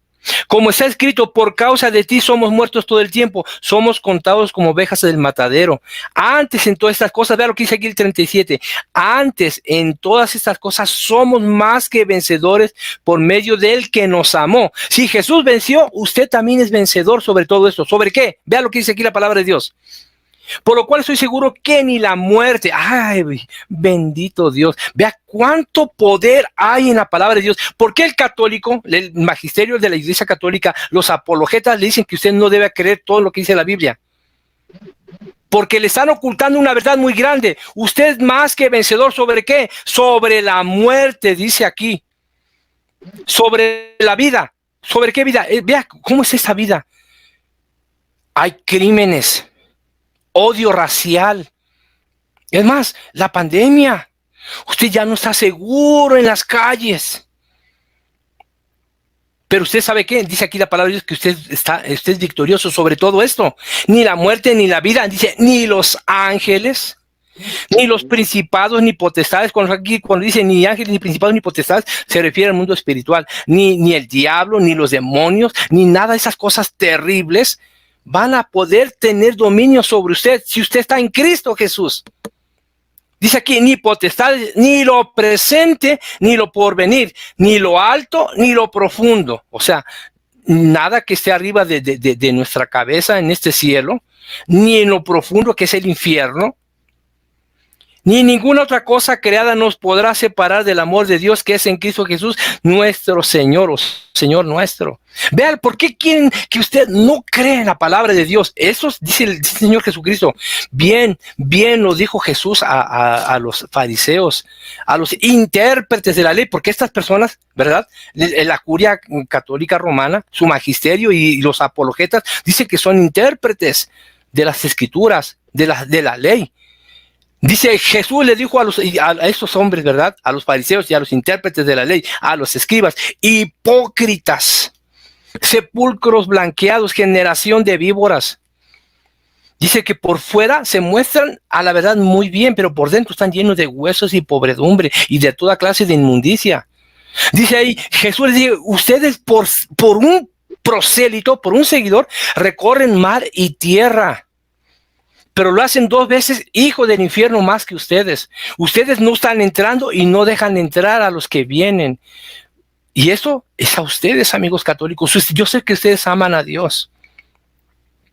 Como está escrito, por causa de ti somos muertos todo el tiempo, somos contados como ovejas del matadero. Antes en todas estas cosas, vea lo que dice aquí el 37, antes en todas estas cosas somos más que vencedores por medio del que nos amó. Si Jesús venció, usted también es vencedor sobre todo esto. ¿Sobre qué? Vea lo que dice aquí la palabra de Dios. Por lo cual estoy seguro que ni la muerte, ay, bendito Dios, vea cuánto poder hay en la palabra de Dios. ¿Por qué el católico, el magisterio de la Iglesia Católica, los apologetas le dicen que usted no debe creer todo lo que dice la Biblia? Porque le están ocultando una verdad muy grande. Usted es más que vencedor, ¿sobre qué? Sobre la muerte, dice aquí. Sobre la vida. ¿Sobre qué vida? Vea cómo es esa vida. Hay crímenes. Odio racial. Es más, la pandemia. Usted ya no está seguro en las calles. Pero usted sabe qué, dice aquí la palabra de Dios que usted es victorioso sobre todo esto. Ni la muerte, ni la vida, dice, ni los ángeles, ni los principados, ni potestades. Cuando dice ni ángeles, ni principados, ni potestades, se refiere al mundo espiritual. Ni el diablo, ni los demonios, ni nada de esas cosas terribles van a poder tener dominio sobre usted si usted está en Cristo Jesús. Dice aquí, ni potestades, ni lo presente, ni lo porvenir, ni lo alto, ni lo profundo. O sea, nada que esté arriba de nuestra cabeza en este cielo, ni en lo profundo que es el infierno, ni ninguna otra cosa creada nos podrá separar del amor de Dios que es en Cristo Jesús, nuestro Señor, o Señor nuestro. Vean, ¿por qué quieren que usted no cree en la palabra de Dios? Eso dice el Señor Jesucristo. Bien lo dijo Jesús a los fariseos, a los intérpretes de la ley, porque estas personas, ¿verdad? La curia católica romana, su magisterio y los apologetas dicen que son intérpretes de las escrituras, de la ley. Dice, Jesús le dijo a estos hombres, ¿verdad? A los fariseos y a los intérpretes de la ley, a los escribas, hipócritas, sepulcros blanqueados, generación de víboras. Dice que por fuera se muestran a la verdad muy bien, pero por dentro están llenos de huesos y pobredumbre y de toda clase de inmundicia. Dice ahí, Jesús les dice, ustedes por un prosélito, por un seguidor, recorren mar y tierra. Pero lo hacen 2 veces hijo del infierno más que ustedes. Ustedes no están entrando y no dejan entrar a los que vienen. Y eso es a ustedes, amigos católicos. Yo sé que ustedes aman a Dios.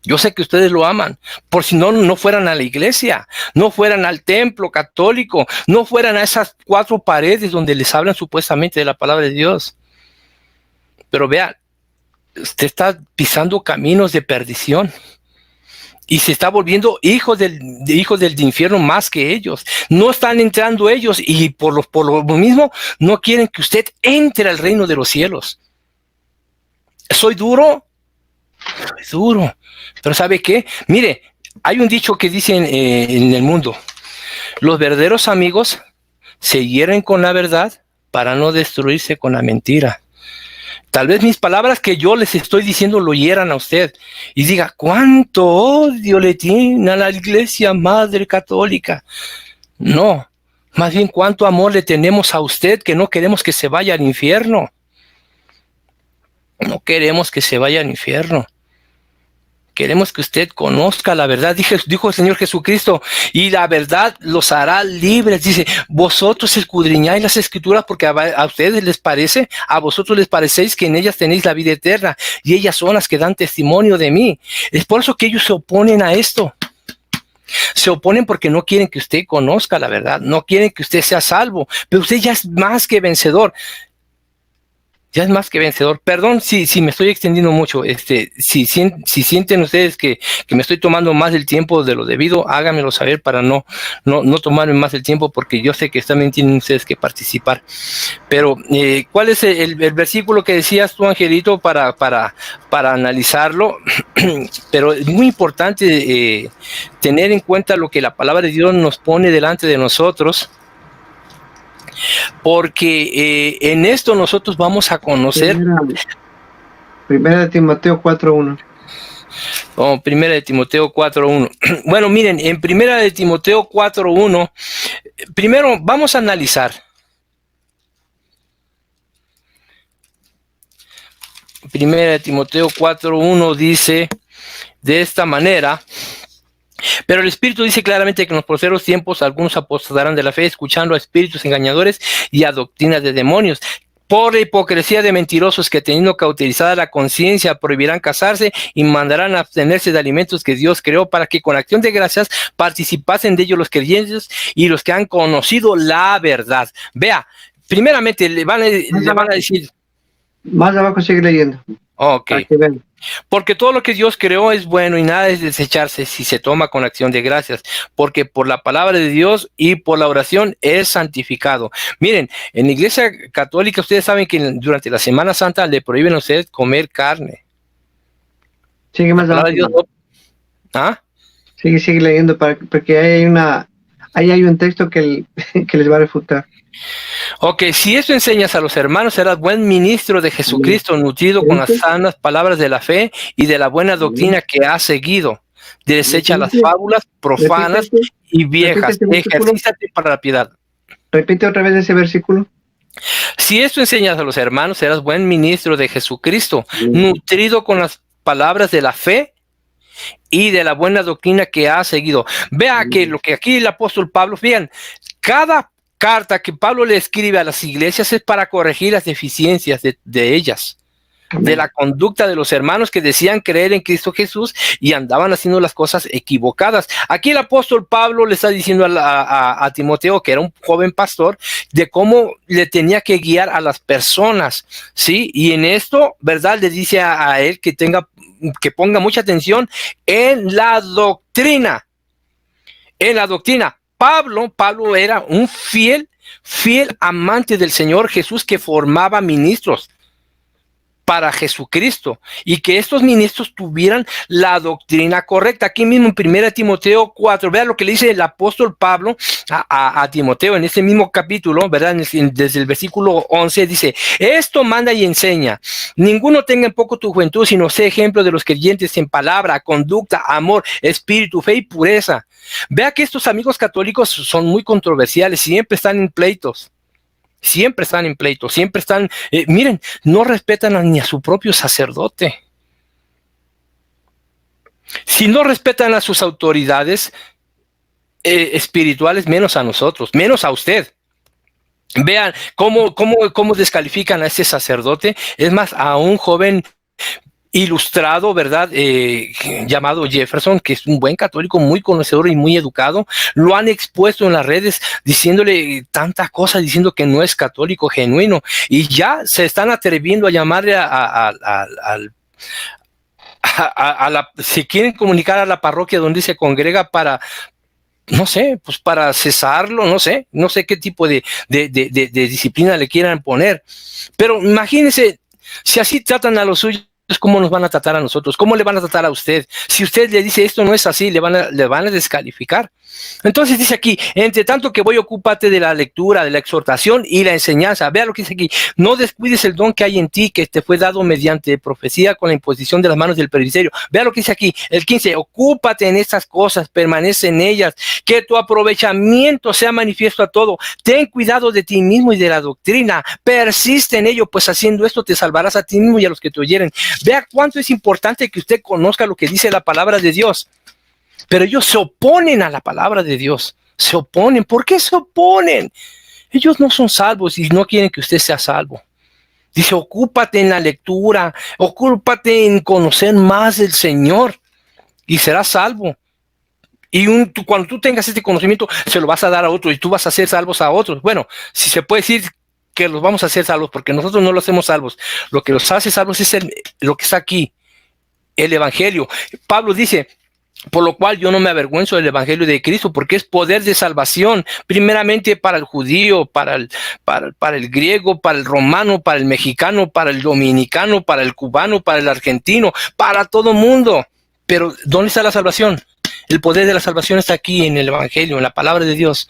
Yo sé que ustedes lo aman. Por si no fueran a la iglesia, no fueran al templo católico, no fueran a esas 4 paredes donde les hablan supuestamente de la palabra de Dios. Pero vean, usted está pisando caminos de perdición. Y se está volviendo hijo del infierno más que ellos. No están entrando ellos y por lo mismo no quieren que usted entre al reino de los cielos. ¿Soy duro? Soy duro. Pero ¿sabe qué? Mire, hay un dicho que dicen en el mundo. Los verdaderos amigos se hieren con la verdad para no destruirse con la mentira. Tal vez mis palabras que yo les estoy diciendo lo hieran a usted y diga, ¿cuánto odio le tiene a la Iglesia Madre Católica? No, más bien cuánto amor le tenemos a usted que no queremos que se vaya al infierno. No queremos que se vaya al infierno. Queremos que usted conozca la verdad, dijo el Señor Jesucristo, y la verdad los hará libres. Dice, vosotros escudriñáis las escrituras porque a ustedes les parece, a vosotros les parecéis que en ellas tenéis la vida eterna, y ellas son las que dan testimonio de mí. Es por eso que ellos se oponen a esto. Se oponen porque no quieren que usted conozca la verdad, no quieren que usted sea salvo, pero usted ya es más que vencedor. Ya es más que vencedor. Perdón si me estoy extendiendo mucho. Si sienten ustedes que me estoy tomando más del tiempo de lo debido, háganmelo saber para no tomarme más el tiempo, porque yo sé que también tienen ustedes que participar. Pero, ¿cuál es el versículo que decías tú, Angelito, para analizarlo? Pero es muy importante tener en cuenta lo que la palabra de Dios nos pone delante de nosotros. Porque en esto nosotros vamos a conocer. Primera de Timoteo 4:1. Oh, primera de Timoteo 4:1. Bueno, miren, en primera de Timoteo 4:1, primero vamos a analizar. Primera de Timoteo 4:1 dice de esta manera: pero el Espíritu dice claramente que en los postreros tiempos algunos apostatarán de la fe, escuchando a espíritus engañadores y a doctrinas de demonios. Por la hipocresía de mentirosos que, teniendo cauterizada la conciencia, prohibirán casarse y mandarán a abstenerse de alimentos que Dios creó, para que con acción de gracias participasen de ellos los creyentes y los que han conocido la verdad. Vea, primeramente le van a decir... Más abajo sigue leyendo. Ok. Para que vean. Porque todo lo que Dios creó es bueno y nada es desecharse si se toma con acción de gracias, porque por la palabra de Dios y por la oración es santificado. Miren, en la Iglesia Católica ustedes saben que durante la Semana Santa le prohíben a ustedes comer carne. Sigue más abajo. Dios, ¿ah? Sigue leyendo, porque ahí hay un texto que les va a refutar. Ok, si eso enseñas a los hermanos, serás buen ministro de Jesucristo, nutrido con las sanas palabras de la fe y de la buena doctrina que has seguido. Desecha las fábulas profanas y viejas. Ejercítate para la piedad. Repite otra vez ese versículo. Si esto enseñas a los hermanos, serás buen ministro de Jesucristo, nutrido con las palabras de la fe y de la buena doctrina que has seguido. Vea que lo que aquí el apóstol Pablo, vean, cada carta que Pablo le escribe a las iglesias es para corregir las deficiencias de ellas, de la conducta de los hermanos que decían creer en Cristo Jesús y andaban haciendo las cosas equivocadas. Aquí el apóstol Pablo le está diciendo a Timoteo, que era un joven pastor, de cómo le tenía que guiar a las personas, ¿sí? Y en esto, ¿verdad? Le dice a él que ponga mucha atención en la doctrina. En la doctrina. Pablo era un fiel amante del Señor Jesús, que formaba ministros para Jesucristo y que estos ministros tuvieran la doctrina correcta. Aquí mismo en 1 Timoteo 4, vean lo que le dice el apóstol Pablo a Timoteo en este mismo capítulo, ¿verdad? Desde el versículo 11 dice: esto manda y enseña, ninguno tenga en poco tu juventud, sino sé ejemplo de los creyentes en palabra, conducta, amor, espíritu, fe y pureza. Vea que estos amigos católicos son muy controversiales, siempre están en pleitos. Siempre están, miren, no respetan ni a su propio sacerdote. Si no respetan a sus autoridades espirituales, menos a nosotros, menos a usted. Vean cómo descalifican a este sacerdote. Es más, a un joven ilustrado, ¿verdad? Llamado Jefferson, que es un buen católico, muy conocedor y muy educado, lo han expuesto en las redes diciéndole tantas cosas, diciendo que no es católico genuino, y ya se están atreviendo a llamarle si quieren comunicar a la parroquia donde se congrega para, no sé, pues para cesarlo, no sé qué tipo de disciplina le quieran poner, pero imagínense, si así tratan a los suyos, ¿cómo nos van a tratar a nosotros? ¿Cómo le van a tratar a usted? Si usted le dice esto no es así, le van a descalificar. Entonces dice aquí: entre tanto que voy, ocúpate de la lectura, de la exhortación y la enseñanza. Vea lo que dice aquí: no descuides el don que hay en ti, que te fue dado mediante profecía con la imposición de las manos del presbiterio. Vea lo que dice aquí, el 15: ocúpate en estas cosas, permanece en ellas, que tu aprovechamiento sea manifiesto a todo. Ten cuidado de ti mismo y de la doctrina, persiste en ello, pues haciendo esto te salvarás a ti mismo y a los que te oyeren. Vea cuánto es importante que usted conozca lo que dice la palabra de Dios. Pero ellos se oponen a la palabra de Dios. Se oponen. ¿Por qué se oponen? Ellos no son salvos y no quieren que usted sea salvo. Dice: ocúpate en la lectura, ocúpate en conocer más del Señor y serás salvo. Y cuando tú tengas este conocimiento, se lo vas a dar a otro y tú vas a hacer salvos a otros. Bueno, si se puede decir que los vamos a hacer salvos, porque nosotros no los hacemos salvos. Lo que los hace salvos es lo que está aquí, el Evangelio. Pablo dice: por lo cual yo no me avergüenzo del Evangelio de Cristo, porque es poder de salvación, primeramente para el judío, para el griego, para el romano, para el mexicano, para el dominicano, para el cubano, para el argentino, para todo mundo. Pero ¿dónde está la salvación? El poder de la salvación está aquí en el Evangelio, en la palabra de Dios.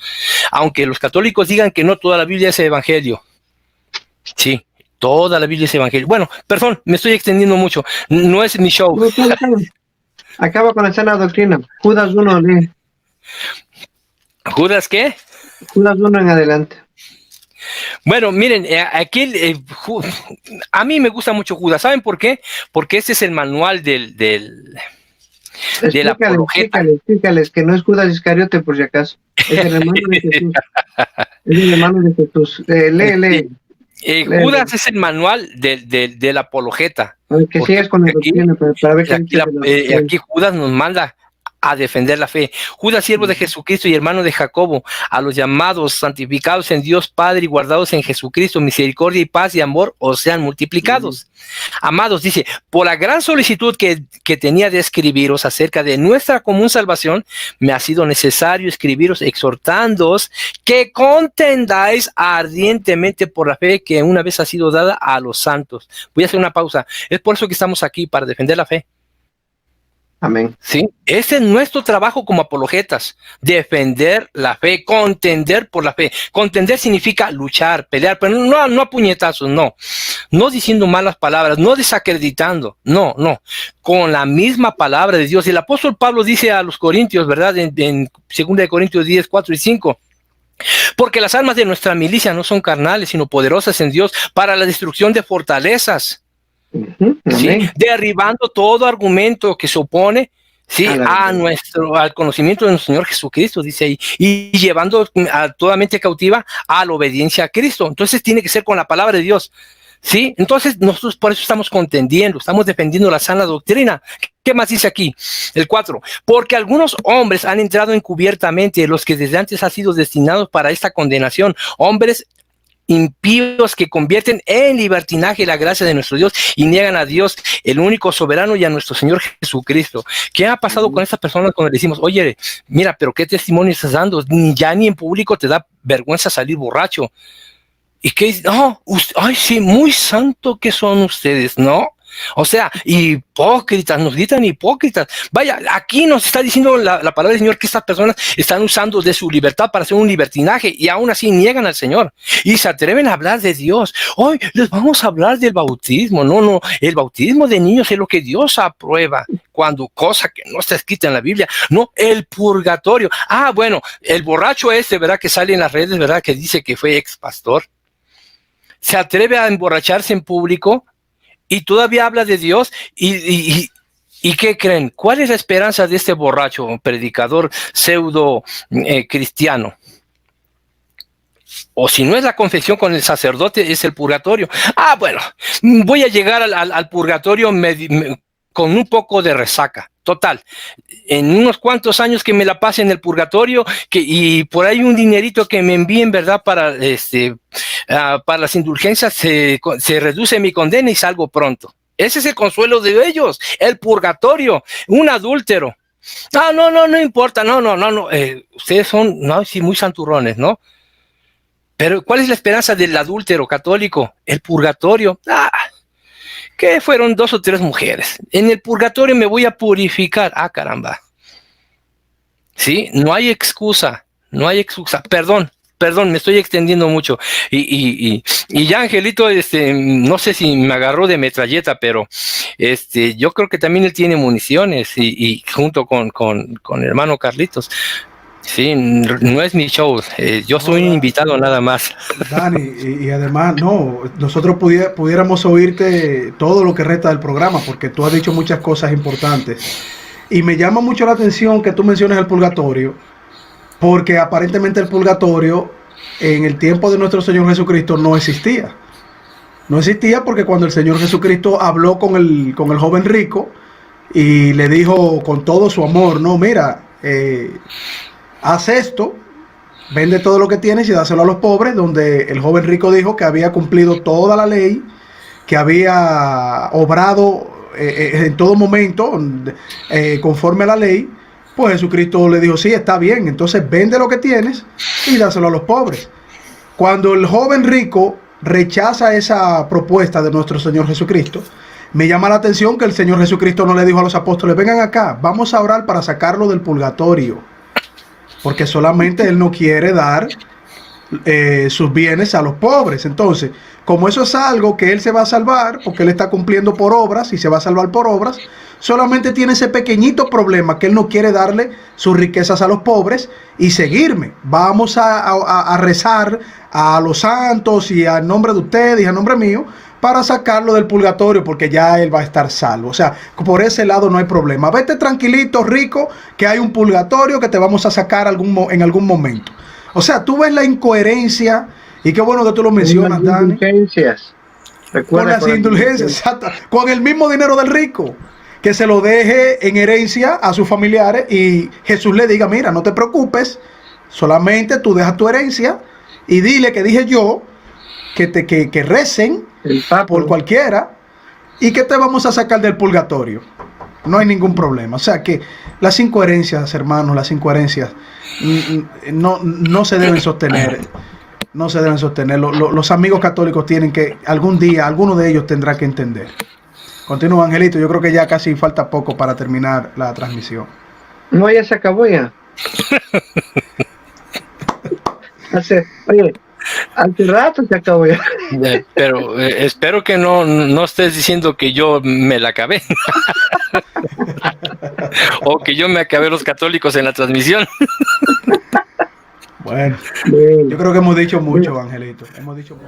Aunque los católicos digan que no, toda la Biblia es Evangelio. Sí, toda la Biblia es Evangelio. Bueno, perdón, me estoy extendiendo mucho. No es mi show. Acaba con la sana doctrina. Judas 1, lee. ¿Judas qué? Judas 1 en adelante. Bueno, miren, aquí a mí me gusta mucho Judas. ¿Saben por qué? Porque este es el manual de la apologeta. Explícales que no es Judas Iscariote, por si acaso. Es el hermano de Jesús. Es el hermano de Jesús. Lee. Judas es el manual de la apologeta. Que sigas con la doctrina para ver qué aquí Judas nos manda a defender la fe. Judas, siervo de Jesucristo y hermano de Jacobo, a los llamados, santificados en Dios Padre y guardados en Jesucristo, misericordia y paz y amor os sean multiplicados. Amados, dice, por la gran solicitud que tenía de escribiros acerca de nuestra común salvación, me ha sido necesario escribiros exhortándoos que contendáis ardientemente por la fe que una vez ha sido dada a los santos. Voy a hacer una pausa. Es por eso que estamos aquí, para defender la fe. Amén. Sí, ese es nuestro trabajo como apologetas, defender la fe, contender por la fe. Contender significa luchar, pelear, pero no a puñetazos, no diciendo malas palabras, no desacreditando, no, con la misma palabra de Dios. El apóstol Pablo dice a los corintios, ¿verdad? En 2 Corintios 10, 4 y 5. Porque las armas de nuestra milicia no son carnales, sino poderosas en Dios para la destrucción de fortalezas. ¿Sí? Derribando todo argumento que se opone, ¿sí? al conocimiento de nuestro Señor Jesucristo, dice ahí, y llevando a toda mente cautiva a la obediencia a Cristo. Entonces tiene que ser con la palabra de Dios, ¿sí? Entonces nosotros por eso estamos contendiendo, estamos defendiendo la sana doctrina. ¿Qué más dice aquí? El 4. Porque algunos hombres han entrado encubiertamente, los que desde antes han sido destinados para esta condenación, hombres impíos que convierten en libertinaje la gracia de nuestro Dios y niegan a Dios, el único soberano, y a nuestro Señor Jesucristo. ¿Qué ha pasado con estas personas cuando le decimos, oye, mira, pero qué testimonio estás dando? Ya ni en público te da vergüenza salir borracho. ¿Y qué dice? No, ay, sí, muy santo que son ustedes, ¿no? O sea, hipócritas, nos gritan hipócritas. Vaya, aquí nos está diciendo la palabra del Señor que estas personas están usando de su libertad para hacer un libertinaje y aún así niegan al Señor y se atreven a hablar de Dios. Hoy les vamos a hablar del bautismo. No, el bautismo de niños es lo que Dios aprueba, cuando cosa que no está escrita en la Biblia. No, el purgatorio. Bueno, el borracho ¿verdad? Que sale en las redes, ¿verdad? Que dice que fue ex pastor. Se atreve a emborracharse en público y todavía habla de Dios. ¿Y qué creen? ¿Cuál es la esperanza de este borracho, predicador pseudo cristiano? O si no es la confesión con el sacerdote, es el purgatorio. Bueno, voy a llegar al purgatorio con un poco de resaca. Total, en unos cuantos años que me la pase en el purgatorio y por ahí un dinerito que me envíen, ¿verdad? Para las indulgencias se reduce mi condena y salgo pronto. Ese es el consuelo de ellos, el purgatorio, un adúltero. No importa, no. Ustedes son, sí, muy santurrones, ¿no? Pero ¿cuál es la esperanza del adúltero católico? El purgatorio. Que fueron 2 o 3 mujeres. En el purgatorio me voy a purificar. Caramba. Sí, no hay excusa. Perdón, me estoy extendiendo mucho. Y ya Angelito, no sé si me agarró de metralleta, pero yo creo que también él tiene municiones y junto con el hermano Carlitos. Sí, no es mi show, yo soy un invitado nada más. Dani, y además, nosotros pudiéramos oírte todo lo que resta del programa, porque tú has dicho muchas cosas importantes. Y me llama mucho la atención que tú menciones el purgatorio, porque aparentemente el purgatorio en el tiempo de nuestro Señor Jesucristo no existía. No existía porque cuando el Señor Jesucristo habló con el joven rico y le dijo con todo su amor, mira, haz esto, vende todo lo que tienes y dáselo a los pobres, donde el joven rico dijo que había cumplido toda la ley, que había obrado en todo momento conforme a la ley. Pues Jesucristo le dijo, sí, está bien, entonces vende lo que tienes y dáselo a los pobres. Cuando el joven rico rechaza esa propuesta de nuestro Señor Jesucristo, me llama la atención que el Señor Jesucristo no le dijo a los apóstoles, vengan acá, vamos a orar para sacarlo del purgatorio. Porque solamente Él no quiere dar sus bienes a los pobres. Entonces, como eso es algo que él se va a salvar, porque él está cumpliendo por obras y se va a salvar por obras, solamente tiene ese pequeñito problema que él no quiere darle sus riquezas a los pobres y seguirme. Vamos a rezar a los santos y al nombre de ustedes y a nombre mío para sacarlo del purgatorio, porque ya él va a estar salvo. O sea, por ese lado no hay problema. Vete tranquilito, rico, que hay un purgatorio que te vamos a sacar en algún momento. O sea, tú ves la incoherencia, y qué bueno que tú lo mencionas, Dani. Con las indulgencias, exacto, con el mismo dinero del rico, que se lo deje en herencia a sus familiares y Jesús le diga, mira, no te preocupes, solamente tú dejas tu herencia y dile que dije yo, que recen por cualquiera y que te vamos a sacar del purgatorio. No hay ningún problema. O sea que las incoherencias, hermanos, las incoherencias no se deben sostener. No se deben sostener. Los amigos católicos tienen que, algún día, alguno de ellos tendrá que entender. Continúa, Angelito. Yo creo que ya casi falta poco para terminar la transmisión. No, ya se acabó ya. Oye, hace rato se acabó ya. Pero espero que no estés diciendo que yo me la acabé. O que yo me acabé los católicos en la transmisión. Bueno, yo creo que hemos dicho mucho, Angelito. Hemos dicho mucho.